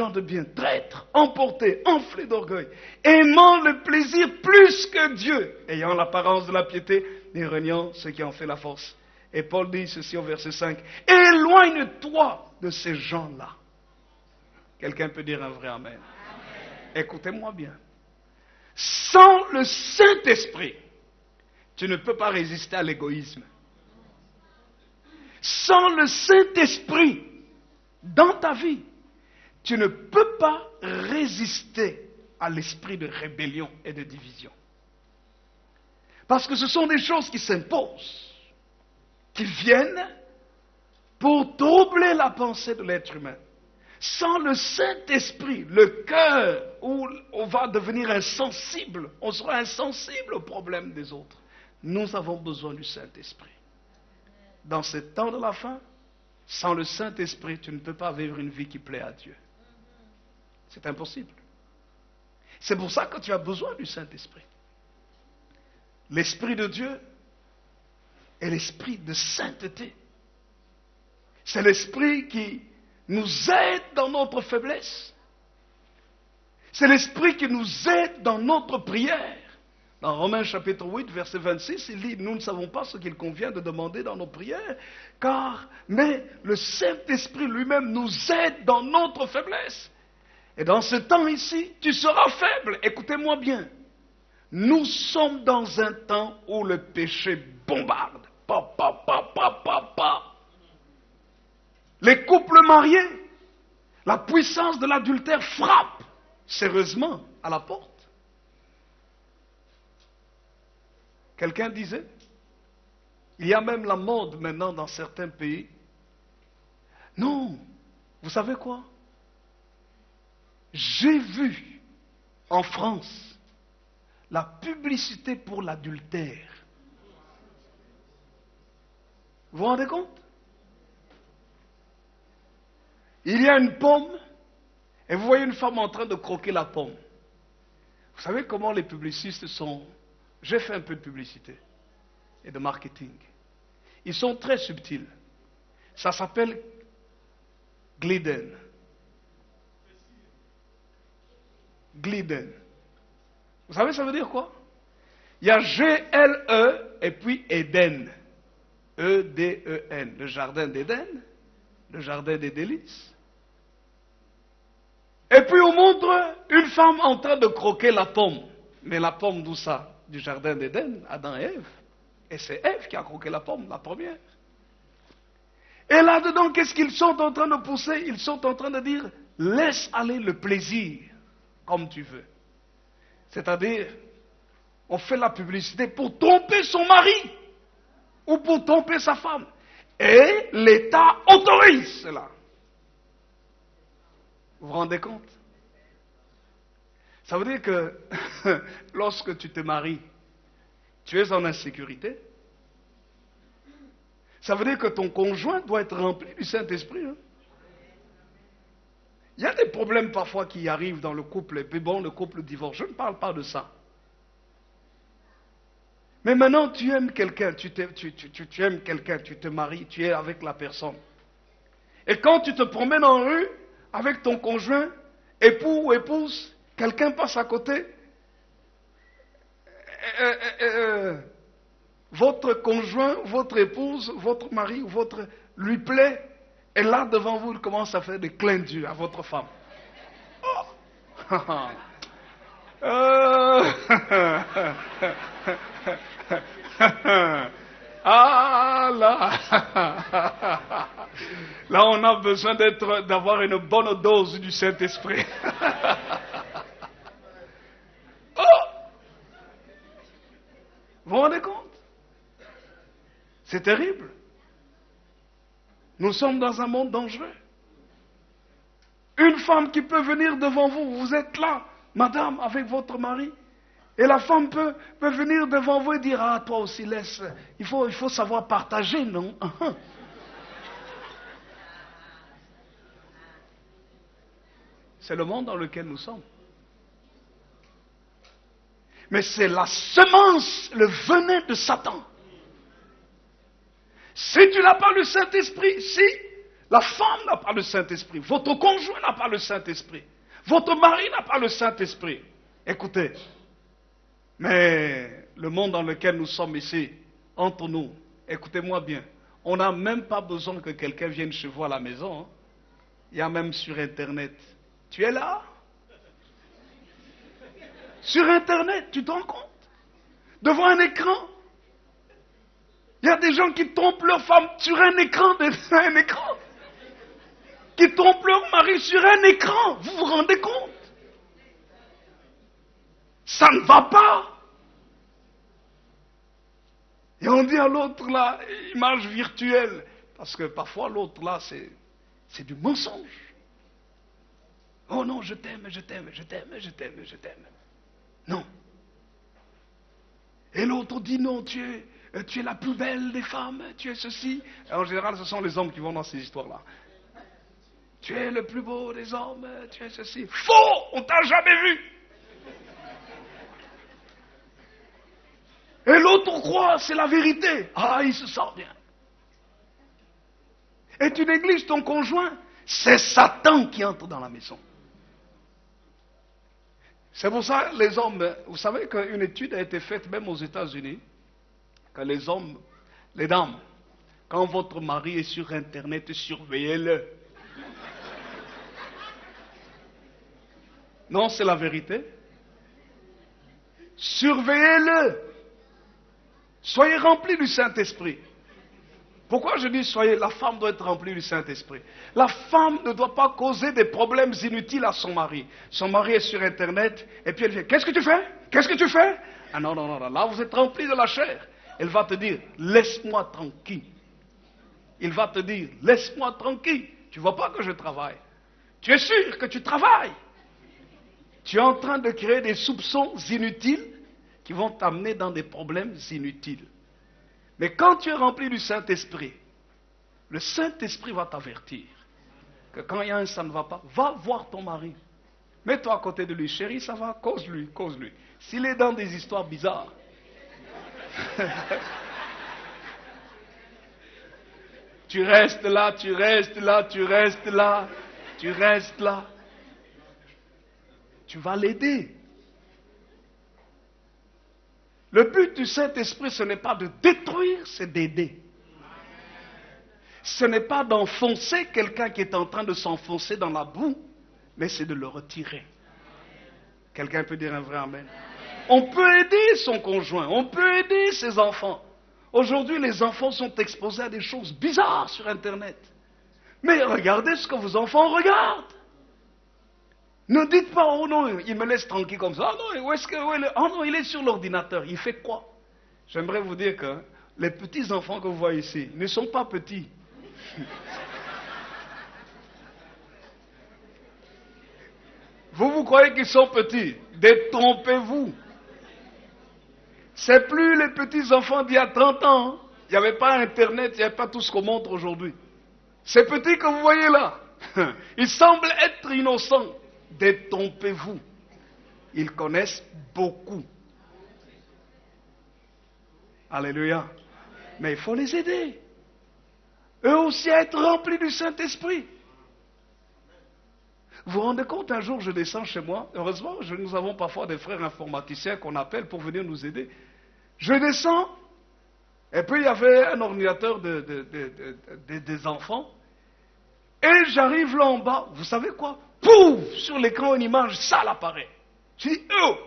de bien, traître, emporté, enflé d'orgueil, aimant le plaisir plus que Dieu, ayant l'apparence de la piété, mais reniant ce qui en fait la force. Et Paul dit ceci au verset 5, éloigne-toi de ces gens-là. Quelqu'un peut dire un vrai amen. Écoutez-moi bien. Sans le Saint-Esprit, tu ne peux pas résister à l'égoïsme. Sans le Saint-Esprit dans ta vie, tu ne peux pas résister à l'esprit de rébellion et de division. Parce que ce sont des choses qui s'imposent, qui viennent pour troubler la pensée de l'être humain. Sans le Saint-Esprit, le cœur, où on va devenir insensible, on sera insensible aux problèmes des autres. Nous avons besoin du Saint-Esprit. Dans ces temps de la fin, sans le Saint-Esprit, tu ne peux pas vivre une vie qui plaît à Dieu. C'est impossible. C'est pour ça que tu as besoin du Saint-Esprit. L'Esprit de Dieu est l'Esprit de sainteté. C'est l'Esprit qui nous aide dans notre faiblesse. C'est l'Esprit qui nous aide dans notre prière. Dans Romains chapitre 8, verset 26, il dit, nous ne savons pas ce qu'il convient de demander dans nos prières, mais le Saint-Esprit lui-même nous aide dans notre faiblesse. Et dans ce temps ici, tu seras faible. Écoutez-moi bien. Nous sommes dans un temps où le péché bombarde. Les couples mariés, la puissance de l'adultère frappe sérieusement à la porte. Quelqu'un disait, Il y a même la mode maintenant dans certains pays. Non, vous savez quoi? J'ai vu en France la publicité pour l'adultère. Vous vous rendez compte? Il y a une pomme et vous voyez une femme en train de croquer la pomme. Vous savez comment les publicistes sont? J'ai fait un peu de publicité et de marketing. Ils sont très subtils. Ça s'appelle Gliden. Gliden. Vous savez ça veut dire quoi? Il y a G-L-E et puis Eden. E-D-E-N. Le jardin d'Éden, le jardin des délices. Et puis on montre une femme en train de croquer la pomme. Mais la pomme d'où ça? Du jardin d'Éden, Adam et Ève. Et c'est Ève qui a croqué la pomme, la première. Et là-dedans, qu'est-ce qu'ils sont en train de pousser? Ils sont en train de dire, laisse aller le plaisir comme tu veux. C'est-à-dire, on fait la publicité pour tromper son mari ou pour tromper sa femme. Et l'État autorise cela. Vous vous rendez compte? Ça veut dire que lorsque tu te maries, tu es en insécurité. Ça veut dire que ton conjoint doit être rempli du Saint-Esprit. Hein? Il y a des problèmes parfois qui arrivent dans le couple, et puis bon, le couple divorce. Je ne parle pas de ça. Mais maintenant, tu aimes quelqu'un, tu aimes quelqu'un, tu te maries, tu es avec la personne. Et quand tu te promènes en rue avec ton conjoint, époux ou épouse, quelqu'un passe à côté, votre conjoint, votre épouse, votre mari ou votre lui plaît, et là devant vous, il commence à faire des clins d'yeux à votre femme. Oh. Ah là, là on a besoin d'avoir une bonne dose du Saint-Esprit. Oh, vous vous rendez compte? C'est terrible. Nous sommes dans un monde dangereux. Une femme qui peut venir devant vous, vous êtes là, madame, avec votre mari. Et la femme peut venir devant vous et dire, ah, toi aussi, laisse, il faut savoir partager, non? C'est le monde dans lequel nous sommes. Mais c'est la semence, le venin de Satan. Si tu n'as pas le Saint-Esprit, si la femme n'a pas le Saint-Esprit, votre conjoint n'a pas le Saint-Esprit, votre mari n'a pas le Saint-Esprit, écoutez, mais le monde dans lequel nous sommes ici, entre nous, écoutez-moi bien, on n'a même pas besoin que quelqu'un vienne chez vous à la maison. Hein. Il y a même sur Internet. Tu es là? Sur Internet, tu te rends compte? Devant un écran. Il y a des gens qui trompent leur femme sur un écran, qui trompent leur mari sur un écran. Vous vous rendez compte? Ça ne va pas. Et on dit à l'autre là, image virtuelle. Parce que parfois l'autre là, c'est du mensonge. Oh non, je t'aime, je t'aime, je t'aime, je t'aime, je t'aime. Non. Et l'autre dit non, tu es la plus belle des femmes, tu es ceci. Et en général, ce sont les hommes qui vont dans ces histoires-là. Tu es le plus beau des hommes, tu es ceci. Faux, on t'a jamais vu. Et l'autre croit, c'est la vérité. Ah, il se sent bien. Et tu négliges ton conjoint, c'est Satan qui entre dans la maison. C'est pour ça, les hommes, vous savez qu'une étude a été faite même aux États-Unis, que les hommes, les dames, quand votre mari est sur Internet, surveillez-le. Non, c'est la vérité. Surveillez-le. Soyez remplis du Saint-Esprit. Pourquoi je dis soyez, la femme doit être remplie du Saint-Esprit. La femme ne doit pas causer des problèmes inutiles à son mari. Son mari est sur Internet, et puis elle dit, qu'est-ce que tu fais? Qu'est-ce que tu fais? Ah non, non, non, là vous êtes remplis de la chair. elle va te dire, laisse-moi tranquille. Il va te dire, laisse-moi tranquille. Tu ne vois pas que je travaille. Tu es sûr que tu travailles. Tu es en train de créer des soupçons inutiles qui vont t'amener dans des problèmes inutiles. Mais quand tu es rempli du Saint-Esprit, le Saint-Esprit va t'avertir que quand il y a un ça ne va pas, va voir ton mari. Mets-toi à côté de lui, chérie, ça va, cause-lui, cause-lui. S'il est dans des histoires bizarres, tu restes là, tu restes là, tu restes là, tu restes là. Tu vas l'aider. Le but du Saint-Esprit, ce n'est pas de détruire, c'est d'aider. Ce n'est pas d'enfoncer quelqu'un qui est en train de s'enfoncer dans la boue, mais c'est de le retirer. Quelqu'un peut dire un vrai amen? On peut aider son conjoint, on peut aider ses enfants. Aujourd'hui, les enfants sont exposés à des choses bizarres sur Internet. Mais regardez ce que vos enfants regardent. Ne dites pas, oh non, il me laisse tranquille comme ça. Ah non, oh non, il est sur l'ordinateur. Il fait quoi? J'aimerais vous dire que les petits-enfants que vous voyez ici ne sont pas petits. Vous croyez qu'ils sont petits? Détrompez-vous. C'est plus les petits-enfants d'il y a 30 ans. Hein. Il n'y avait pas Internet, il n'y avait pas tout ce qu'on montre aujourd'hui. Ces petits que vous voyez là, ils semblent être innocents. Détrompez-vous. Ils connaissent beaucoup. Alléluia. Mais il faut les aider. Eux aussi à être remplis du Saint-Esprit. Vous vous rendez compte, un jour je descends chez moi. Heureusement, nous avons parfois des frères informaticiens qu'on appelle pour venir nous aider. Je descends, et puis il y avait un ordinateur des enfants. Et j'arrive là en bas, vous savez quoi? Pouf! Sur l'écran, une image sale apparaît. Je dis, oh!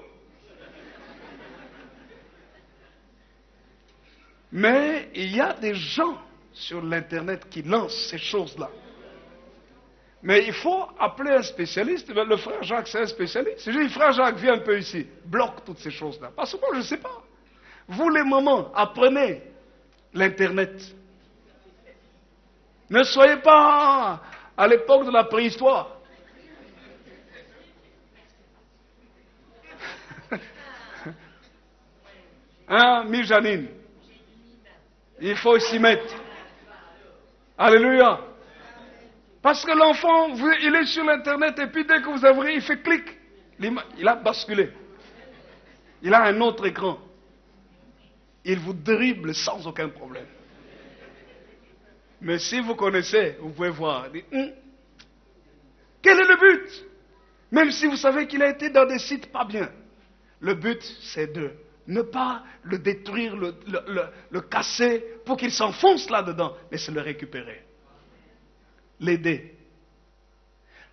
Mais il y a des gens sur l'Internet qui lancent ces choses-là. Mais il faut appeler un spécialiste. Le frère Jacques, c'est un spécialiste. Je dis, frère Jacques, viens un peu ici. Bloque toutes ces choses-là. Parce que moi, je ne sais pas. Vous, les mamans, apprenez l'Internet. Ne soyez pas à l'époque de la préhistoire. Hein, Janine? Il faut s'y mettre. Alléluia. Parce que l'enfant, il est sur l'Internet et puis dès que vous ouvrez, il fait clic. Il a basculé. Il a un autre écran. Il vous dribble sans aucun problème. Mais si vous connaissez, vous pouvez voir. Quel est le but? Même si vous savez qu'il a été dans des sites pas bien. Le but, c'est de ne pas le détruire, le casser pour qu'il s'enfonce là-dedans, mais c'est le récupérer. L'aider.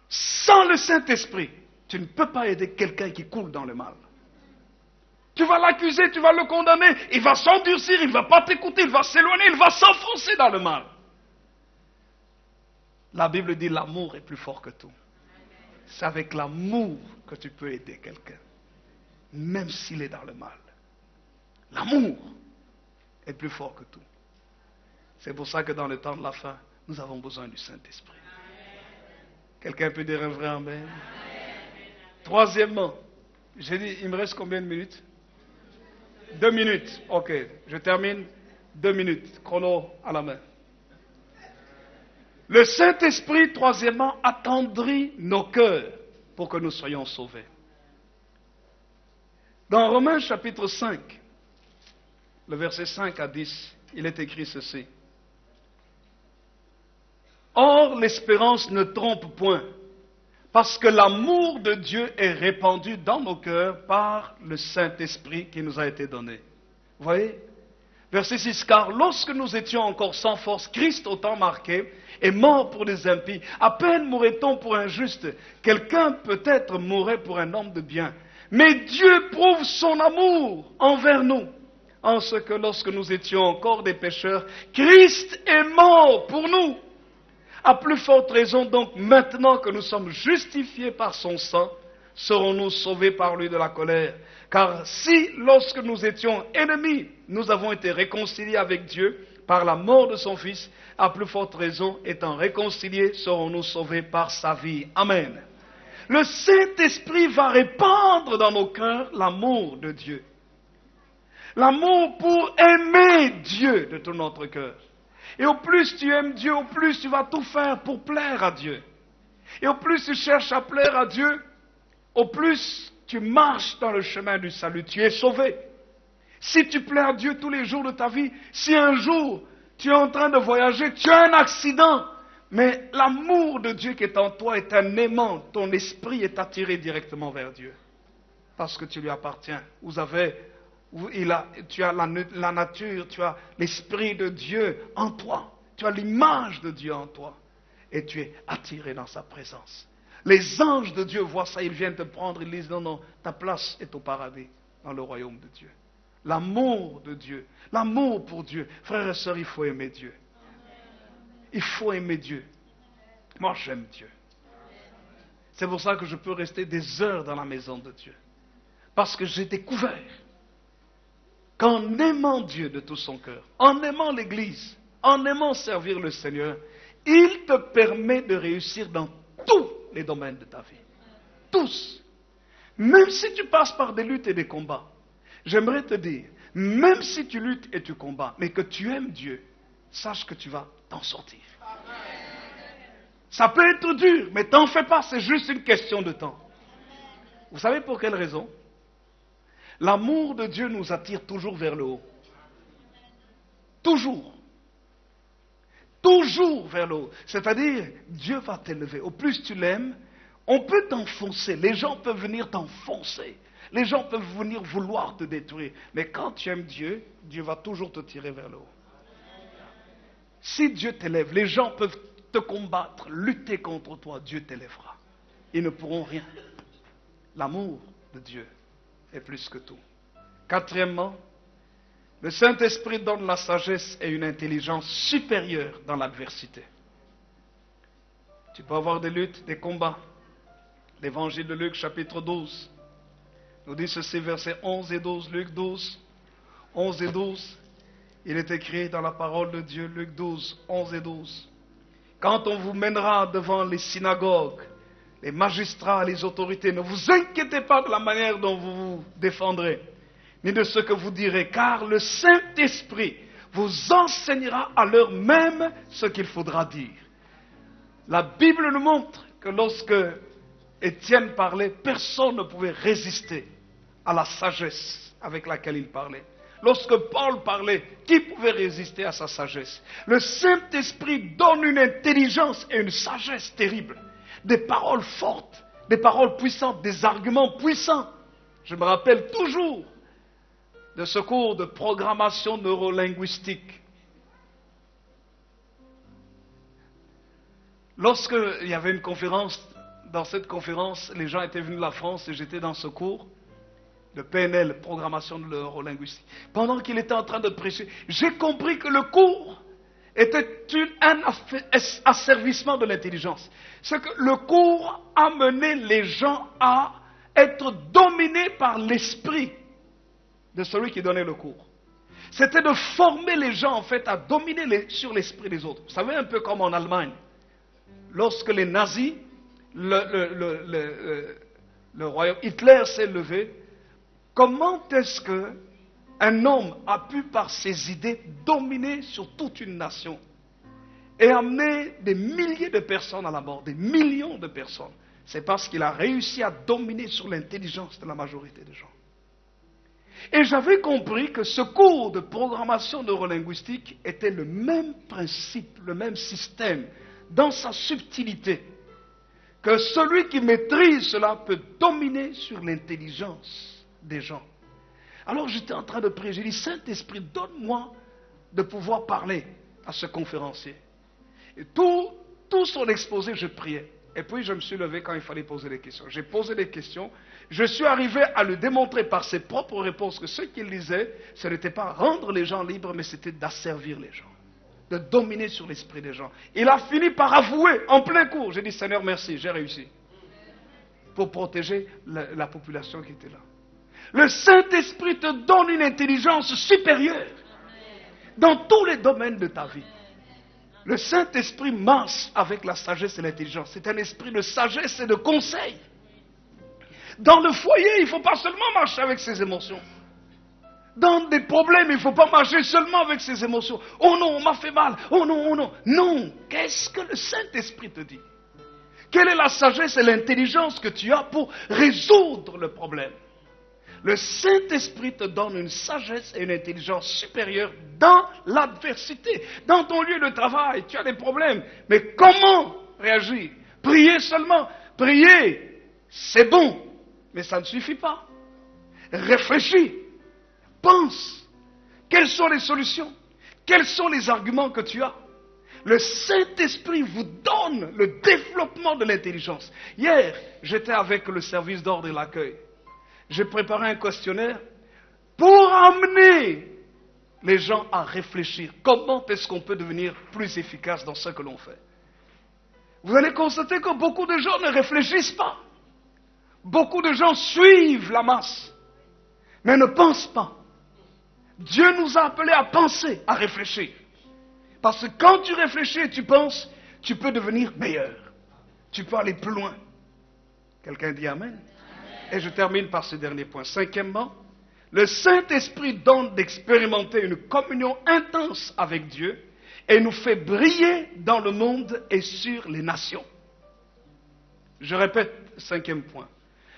Sans le Saint-Esprit, tu ne peux pas aider quelqu'un qui coule dans le mal. Tu vas l'accuser, tu vas le condamner, il va s'endurcir, il ne va pas t'écouter, il va s'éloigner, il va s'enfoncer dans le mal. La Bible dit l'amour est plus fort que tout. C'est avec l'amour que tu peux aider quelqu'un, même s'il est dans le mal. L'amour est plus fort que tout. C'est pour ça que dans le temps de la fin, nous avons besoin du Saint-Esprit. Quelqu'un peut dire un vrai amen? Troisièmement, j'ai dit, il me reste combien de minutes? 2 minutes. Ok, je termine. 2 minutes. Chrono à la main. Le Saint-Esprit, troisièmement, attendrit nos cœurs pour que nous soyons sauvés. Dans Romains chapitre 5, le verset 5 à 10, il est écrit ceci. Or, l'espérance ne trompe point, parce que l'amour de Dieu est répandu dans nos cœurs par le Saint-Esprit qui nous a été donné. Vous voyez? Verset 6, car lorsque nous étions encore sans force, Christ, au temps marqué, est mort pour les impies. À peine mourrait-on pour un juste. Quelqu'un peut-être mourrait pour un homme de bien. Mais Dieu prouve son amour envers nous, en ce que lorsque nous étions encore des pécheurs, Christ est mort pour nous. À plus forte raison donc, maintenant que nous sommes justifiés par son sang, serons-nous sauvés par lui de la colère. Car si, lorsque nous étions ennemis, nous avons été réconciliés avec Dieu par la mort de son Fils, à plus forte raison, étant réconciliés, serons-nous sauvés par sa vie. Amen. Le Saint-Esprit va répandre dans nos cœurs l'amour de Dieu. L'amour pour aimer Dieu de tout notre cœur. Et au plus tu aimes Dieu, au plus tu vas tout faire pour plaire à Dieu. Et au plus tu cherches à plaire à Dieu, au plus tu marches dans le chemin du salut, tu es sauvé. Si tu plais à Dieu tous les jours de ta vie, si un jour tu es en train de voyager, tu as un accident, mais l'amour de Dieu qui est en toi est un aimant, ton esprit est attiré directement vers Dieu. Parce que tu lui appartiens. Tu as la nature, tu as l'esprit de Dieu en toi. Tu as l'image de Dieu en toi. Et tu es attiré dans sa présence. Les anges de Dieu voient ça, ils viennent te prendre, ils disent non, non, ta place est au paradis, dans le royaume de Dieu. L'amour de Dieu, l'amour pour Dieu. Frères et sœurs, il faut aimer Dieu. Il faut aimer Dieu. Moi, j'aime Dieu. C'est pour ça que je peux rester des heures dans la maison de Dieu. Parce que j'ai découvert qu'en aimant Dieu de tout son cœur, en aimant l'Église, en aimant servir le Seigneur, il te permet de réussir dans tous les domaines de ta vie. Tous. Même si tu passes par des luttes et des combats, j'aimerais te dire, même si tu luttes et tu combats, mais que tu aimes Dieu, sache que tu vas t'en sortir. Ça peut être dur, mais t'en fais pas, c'est juste une question de temps. Vous savez pour quelle raison? L'amour de Dieu nous attire toujours vers le haut. Toujours. Toujours vers le haut. C'est-à-dire, Dieu va t'élever. Au plus tu l'aimes, on peut t'enfoncer. Les gens peuvent venir t'enfoncer. Les gens peuvent venir vouloir te détruire. Mais quand tu aimes Dieu, Dieu va toujours te tirer vers le haut. Si Dieu t'élève, les gens peuvent te combattre, lutter contre toi, Dieu t'élèvera. Ils ne pourront rien. L'amour de Dieu est plus que tout. Quatrièmement, le Saint-Esprit donne la sagesse et une intelligence supérieure dans l'adversité. Tu peux avoir des luttes, des combats. L'évangile de Luc, chapitre 12, nous dit ceci, versets 11 et 12, Luc 12, 11 et 12. Il est écrit dans la parole de Dieu, Luc 12, 11 et 12. Quand on vous mènera devant les synagogues, les magistrats, les autorités, ne vous inquiétez pas de la manière dont vous vous défendrez, ni de ce que vous direz, car le Saint-Esprit vous enseignera à l'heure même ce qu'il faudra dire. La Bible nous montre que lorsque Étienne parlait, personne ne pouvait résister à la sagesse avec laquelle il parlait. Lorsque Paul parlait, qui pouvait résister à sa sagesse? Le Saint-Esprit donne une intelligence et une sagesse terrible. Des paroles fortes, des paroles puissantes, des arguments puissants. Je me rappelle toujours de ce cours de programmation neurolinguistique. Lorsqu'il y avait une conférence, dans cette conférence, les gens étaient venus de la France et j'étais dans ce cours de PNL, programmation neurolinguistique. Pendant qu'il était en train de prêcher, j'ai compris que le cours était un asservissement de l'intelligence. C'est que le cours amenait les gens à être dominés par l'esprit de celui qui donnait le cours. C'était de former les gens en fait à dominer sur l'esprit des autres. Vous savez, un peu comme en Allemagne, lorsque les nazis, le royaume Hitler s'est levé, comment est-ce qu'un homme a pu par ses idées dominer sur toute une nation et amener des milliers de personnes à la mort, des millions de personnes? C'est parce qu'il a réussi à dominer sur l'intelligence de la majorité des gens. Et j'avais compris que ce cours de programmation neurolinguistique était le même principe, le même système, dans sa subtilité, que celui qui maîtrise cela peut dominer sur l'intelligence des gens. Alors j'étais en train de prier, j'ai dit, Saint-Esprit, donne-moi de pouvoir parler à ce conférencier. Et tout son exposé, je priais. Et puis je me suis levé quand il fallait poser des questions. J'ai posé des questions. Je suis arrivé à lui démontrer par ses propres réponses que ce qu'il disait, ce n'était pas rendre les gens libres, mais c'était d'asservir les gens, de dominer sur l'esprit des gens. Il a fini par avouer en plein cours. J'ai dit, Seigneur, merci, j'ai réussi. Pour protéger la population qui était là. Le Saint-Esprit te donne une intelligence supérieure dans tous les domaines de ta vie. Le Saint-Esprit marche avec la sagesse et l'intelligence. C'est un esprit de sagesse et de conseil. Dans le foyer, il ne faut pas seulement marcher avec ses émotions. Dans des problèmes, il ne faut pas marcher seulement avec ses émotions. Oh non, on m'a fait mal. Oh non, oh non. Non, qu'est-ce que le Saint-Esprit te dit? Quelle est la sagesse et l'intelligence que tu as pour résoudre le problème? Le Saint-Esprit te donne une sagesse et une intelligence supérieure dans l'adversité. Dans ton lieu de travail, tu as des problèmes. Mais comment réagir? Prier seulement. Prier, c'est bon, mais ça ne suffit pas. Réfléchis. Pense. Quelles sont les solutions? Quels sont les arguments que tu as? Le Saint-Esprit vous donne le développement de l'intelligence. Hier, j'étais avec le service d'ordre et l'accueil. J'ai préparé un questionnaire pour amener les gens à réfléchir. Comment est-ce qu'on peut devenir plus efficace dans ce que l'on fait? Vous allez constater que beaucoup de gens ne réfléchissent pas. Beaucoup de gens suivent la masse, mais ne pensent pas. Dieu nous a appelés à penser, à réfléchir. Parce que quand tu réfléchis et tu penses, tu peux devenir meilleur. Tu peux aller plus loin. Quelqu'un dit Amen? Et je termine par ce dernier point. Cinquièmement, le Saint-Esprit donne d'expérimenter une communion intense avec Dieu et nous fait briller dans le monde et sur les nations. Je répète, cinquième point.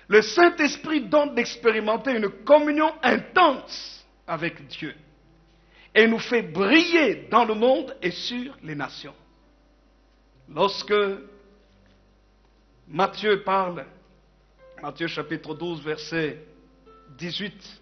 Le Saint-Esprit donne d'expérimenter une communion intense avec Dieu et nous fait briller dans le monde et sur les nations. Lorsque Matthieu parle, Matthieu chapitre 12, verset 18,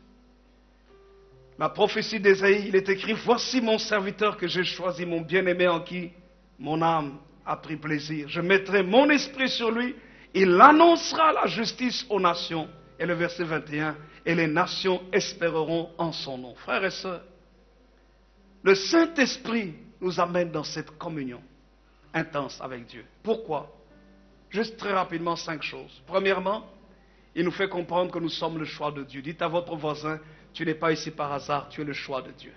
la prophétie d'Ésaïe, il est écrit, « Voici mon serviteur que j'ai choisi, mon bien-aimé en qui mon âme a pris plaisir. Je mettrai mon esprit sur lui, il annoncera la justice aux nations. » Et le verset 21, « Et les nations espéreront en son nom. » Frères et sœurs, le Saint-Esprit nous amène dans cette communion intense avec Dieu. Pourquoi? Juste très rapidement, 5 choses. Premièrement, il nous fait comprendre que nous sommes le choix de Dieu. Dites à votre voisin, tu n'es pas ici par hasard, tu es le choix de Dieu.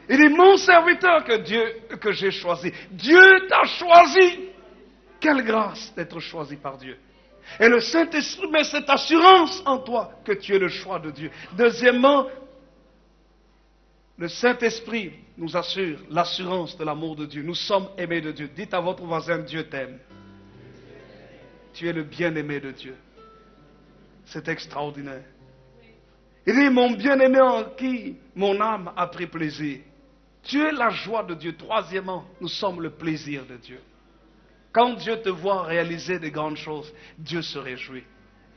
Il dit, mon serviteur que j'ai choisi. Dieu t'a choisi. Quelle grâce d'être choisi par Dieu. Et le Saint-Esprit met cette assurance en toi que tu es le choix de Dieu. Deuxièmement, le Saint-Esprit nous assure l'assurance de l'amour de Dieu. Nous sommes aimés de Dieu. Dites à votre voisin, Dieu t'aime. Tu es le bien-aimé de Dieu. C'est extraordinaire. Il dit, mon bien-aimé en qui mon âme a pris plaisir. Tu es la joie de Dieu. Troisièmement, nous sommes le plaisir de Dieu. Quand Dieu te voit réaliser des grandes choses, Dieu se réjouit.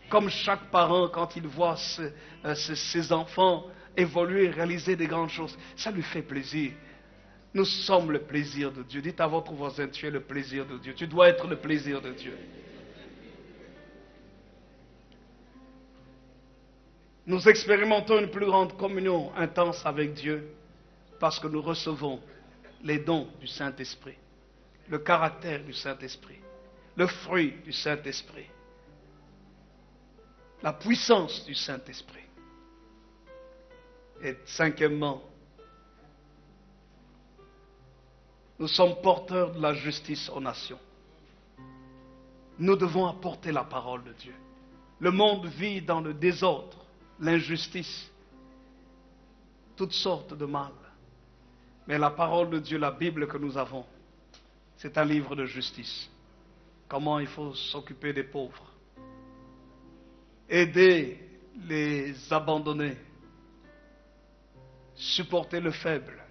Comme chaque parent, quand il voit ses enfants évoluer, réaliser des grandes choses, ça lui fait plaisir. Nous sommes le plaisir de Dieu. Dites à votre voisin, tu es le plaisir de Dieu. Tu dois être le plaisir de Dieu. Nous expérimentons une plus grande communion intense avec Dieu parce que nous recevons les dons du Saint-Esprit, le caractère du Saint-Esprit, le fruit du Saint-Esprit, la puissance du Saint-Esprit. Et cinquièmement, nous sommes porteurs de la justice aux nations. Nous devons apporter la parole de Dieu. Le monde vit dans le désordre, l'injustice, toutes sortes de mal. Mais la parole de Dieu, la Bible que nous avons, c'est un livre de justice. Comment il faut s'occuper des pauvres, aider les abandonnés, supporter le faible,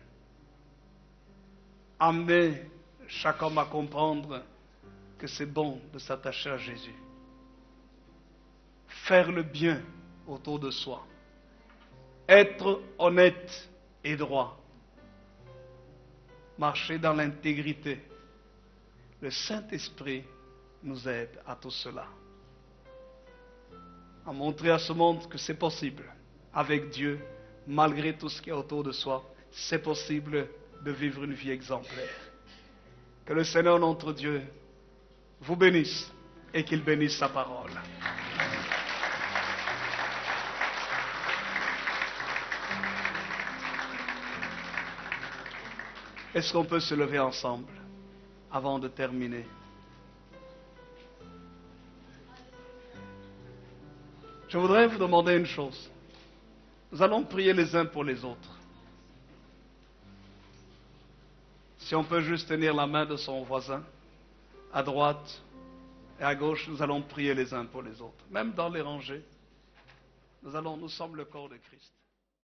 amener chaque homme à comprendre que c'est bon de s'attacher à Jésus, faire le bien autour de soi, être honnête et droit, marcher dans l'intégrité. Le Saint-Esprit nous aide à tout cela, à montrer à ce monde que c'est possible, avec Dieu, malgré tout ce qui est autour de soi, c'est possible de vivre une vie exemplaire. Que le Seigneur notre Dieu vous bénisse et qu'il bénisse sa parole. Est-ce qu'on peut se lever ensemble avant de terminer? Je voudrais vous demander une chose. Nous allons prier les uns pour les autres. Si on peut juste tenir la main de son voisin, à droite et à gauche, nous allons prier les uns pour les autres. Même dans les rangées, nous sommes le corps de Christ.